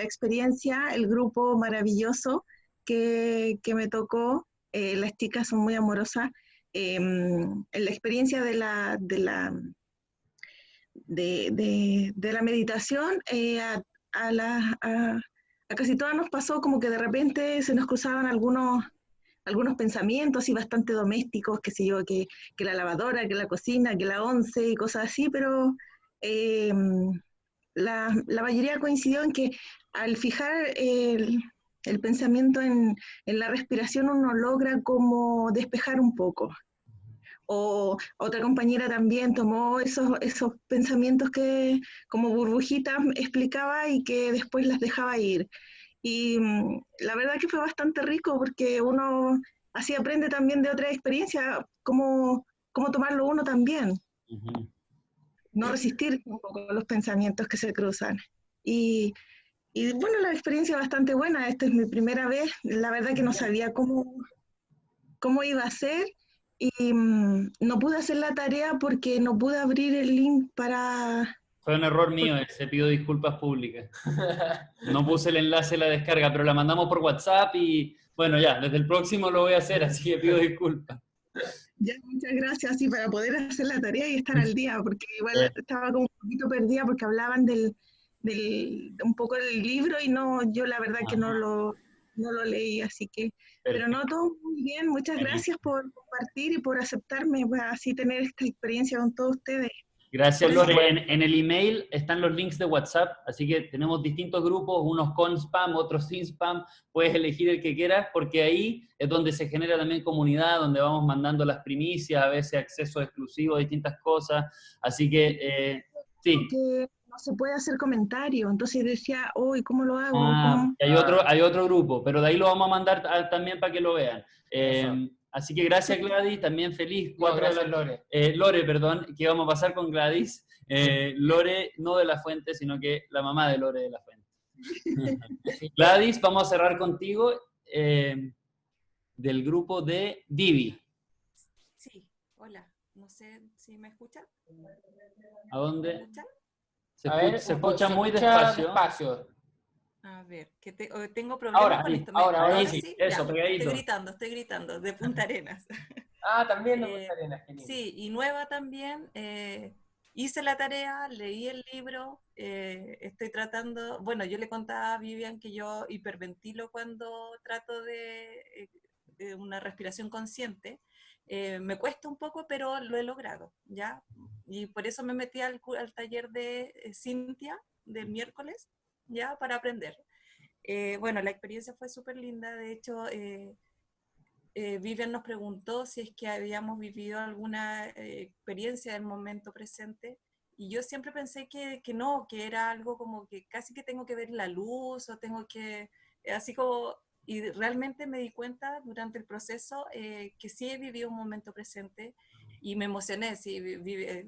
Speaker 9: experiencia, el grupo maravilloso que me tocó, las chicas son muy amorosas. La experiencia de la meditación, a casi todas nos pasó como que de repente se nos cruzaban algunos pensamientos así bastante domésticos, qué sé yo, que la lavadora, que la cocina, que la once y cosas así, pero la mayoría coincidió en que al fijar el pensamiento en la respiración uno logra como despejar un poco. O otra compañera también tomó esos pensamientos que como burbujitas explicaba y que después las dejaba ir. Y la verdad que fue bastante rico porque uno así aprende también de otra experiencia, cómo tomarlo uno también.
Speaker 1: Uh-huh.
Speaker 9: No resistir un poco los pensamientos que se cruzan. Y bueno, la experiencia bastante buena. Esta es mi primera vez. La verdad que no sabía cómo iba a ser. Y no pude hacer la tarea porque no pude abrir el link para...
Speaker 1: Fue un error mío ese, pido disculpas públicas. No puse el enlace a la descarga, pero la mandamos por WhatsApp y bueno, ya, desde el próximo lo voy a hacer, así que pido disculpas.
Speaker 9: Ya, muchas gracias, sí, para poder hacer la tarea y estar al día, porque igual estaba como un poquito perdida porque hablaban un poco del libro y no, yo la verdad que no lo leí, así que... Pero no, todo muy bien, muchas gracias por compartir y por aceptarme, para así tener esta experiencia con todos ustedes.
Speaker 1: Gracias, Lore. En el email están los links de WhatsApp, así que tenemos distintos grupos, unos con spam, otros sin spam, puedes elegir el que quieras, porque ahí es donde se genera también comunidad, donde vamos mandando las primicias, a veces acceso exclusivo a distintas cosas, así que sí.
Speaker 9: Que no no se puede hacer comentario. Entonces decía, uy, ¿cómo lo hago?
Speaker 1: Ah, hay otro grupo, pero de ahí lo vamos a mandar también para que lo vean. Así que gracias, Gladys, también feliz.
Speaker 2: Gracias, Lore.
Speaker 1: Lore, perdón, que vamos a pasar con Gladys. Lore, no de la Fuente, sino que la mamá de Lore de la Fuente. Gladys, vamos a cerrar contigo, del grupo de Vivi.
Speaker 10: Sí, hola, no sé si me escuchan.
Speaker 1: ¿A dónde?
Speaker 10: ¿Me escuchan?
Speaker 1: Se escucha muy despacio.
Speaker 10: A ver, que tengo problemas con esto.
Speaker 1: Ahora sí, eso,
Speaker 10: ya,
Speaker 1: pegadito.
Speaker 10: Estoy gritando, de Punta Arenas.
Speaker 2: También de Punta Arenas, qué lindo.
Speaker 10: Sí, y nueva también. Hice la tarea, leí el libro, estoy tratando, bueno, yo le contaba a Vivian que yo hiperventilo cuando trato de una respiración consciente. Me cuesta un poco, pero lo he logrado, ¿ya? Y por eso me metí al taller de Cintia del miércoles, ¿ya? Para aprender. Bueno, la experiencia fue súper linda, de hecho, Vivian nos preguntó si es que habíamos vivido alguna experiencia del momento presente, y yo siempre pensé que no, que era algo como que casi que tengo que ver la luz, o tengo que, así como, y realmente me di cuenta durante el proceso que sí he vivido un momento presente, y me emocioné, sí,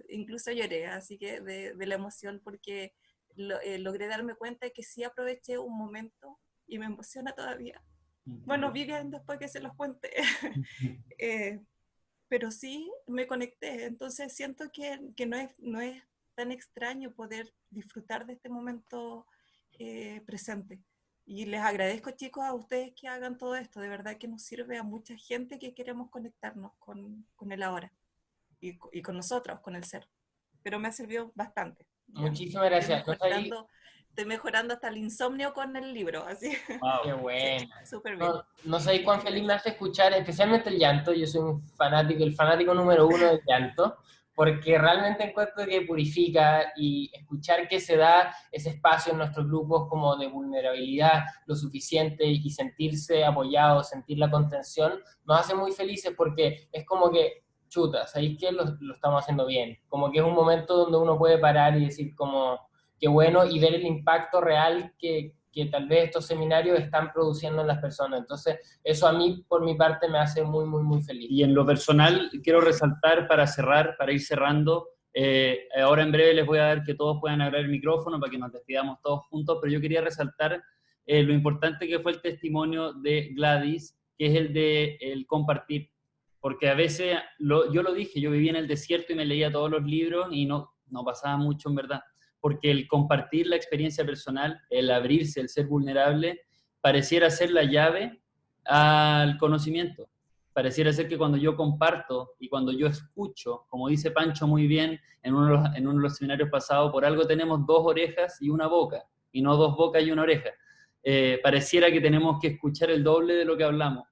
Speaker 10: incluso lloré, así que de la emoción, porque logré darme cuenta de que sí aproveché un momento, y me emociona todavía. Bueno, Vivian, después que se los cuente. Pero sí me conecté, entonces siento que no es tan extraño poder disfrutar de este momento presente. Y les agradezco, chicos, a ustedes que hagan todo esto, de verdad que nos sirve a mucha gente que queremos conectarnos con el ahora, y con nosotros, con el ser. Pero me ha servido bastante.
Speaker 2: Muchísimas gracias.
Speaker 10: Estoy mejorando hasta el insomnio con el libro, así.
Speaker 2: Wow, qué bueno.
Speaker 10: Sí, súper bien.
Speaker 2: No sabéis cuán feliz me hace escuchar, especialmente el llanto. Yo soy el fanático número 1 del llanto, porque realmente encuentro que purifica, y escuchar que se da ese espacio en nuestros grupos como de vulnerabilidad lo suficiente, y sentirse apoyado, sentir la contención, nos hace muy felices, porque es como que, chuta, ¿sabéis qué? Lo estamos haciendo bien. Como que es un momento donde uno puede parar y decir como, qué bueno, y ver el impacto real que tal vez estos seminarios están produciendo en las personas. Entonces, eso a mí, por mi parte, me hace muy, muy, muy feliz.
Speaker 1: Y en lo personal, quiero resaltar para ir cerrando, ahora en breve les voy a dar que todos puedan abrir el micrófono para que nos despidamos todos juntos, pero yo quería resaltar lo importante que fue el testimonio de Gladys, que es el compartir. Porque a veces, yo lo dije, yo vivía en el desierto y me leía todos los libros y no pasaba mucho en verdad. Porque el compartir la experiencia personal, el abrirse, el ser vulnerable, pareciera ser la llave al conocimiento. Pareciera ser que cuando yo comparto y cuando yo escucho, como dice Pancho muy bien en uno de los seminarios pasados, por algo tenemos 2 orejas y una boca, y no 2 bocas y una oreja. Pareciera que tenemos que escuchar el doble de lo que hablamos.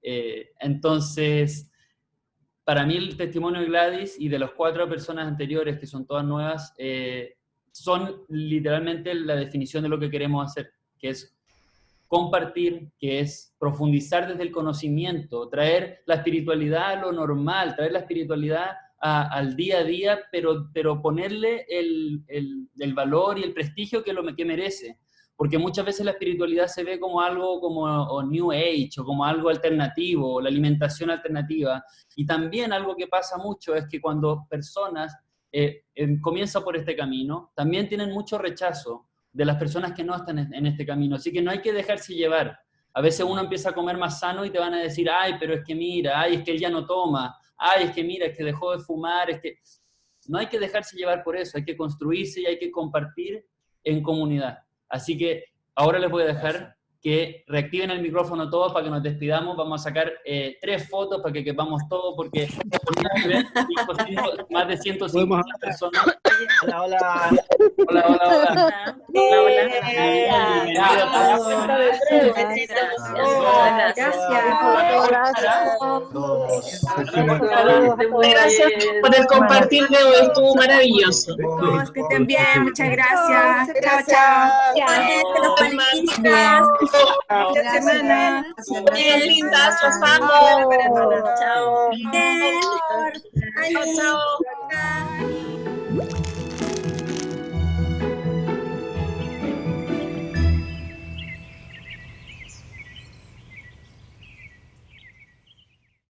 Speaker 1: Entonces, para mí el testimonio de Gladys y de las 4 personas anteriores, que son todas nuevas, son literalmente la definición de lo que queremos hacer, que es compartir, que es profundizar desde el conocimiento, traer la espiritualidad a lo normal, traer la espiritualidad al día a día, pero ponerle el valor y el prestigio que merece. Porque muchas veces la espiritualidad se ve como algo o New Age, o como algo alternativo, o la alimentación alternativa. Y también algo que pasa mucho es que cuando personas comienzan por este camino, también tienen mucho rechazo de las personas que no están en este camino. Así que no hay que dejarse llevar. A veces uno empieza a comer más sano y te van a decir, ay, pero es que mira, ay, es que él ya no toma, ay, es que mira, es que dejó de fumar, es que... No hay que dejarse llevar por eso, hay que construirse y hay que compartir en comunidad. Así que ahora les voy a dejar que reactiven el micrófono todos para que nos despidamos. Vamos a sacar 3 fotos para que quepamos todos, porque más de 150 personas.
Speaker 11: Hola, hola.
Speaker 1: Hola, hola, hola.
Speaker 12: Gracias por el compartir de hoy, estuvo maravilloso.
Speaker 13: Que estén bien, muchas gracias. Chao, chao. Los panelistas.
Speaker 3: Buena semana.
Speaker 12: Bien, lindas, los amo.
Speaker 13: Chao.
Speaker 12: Chao, chao.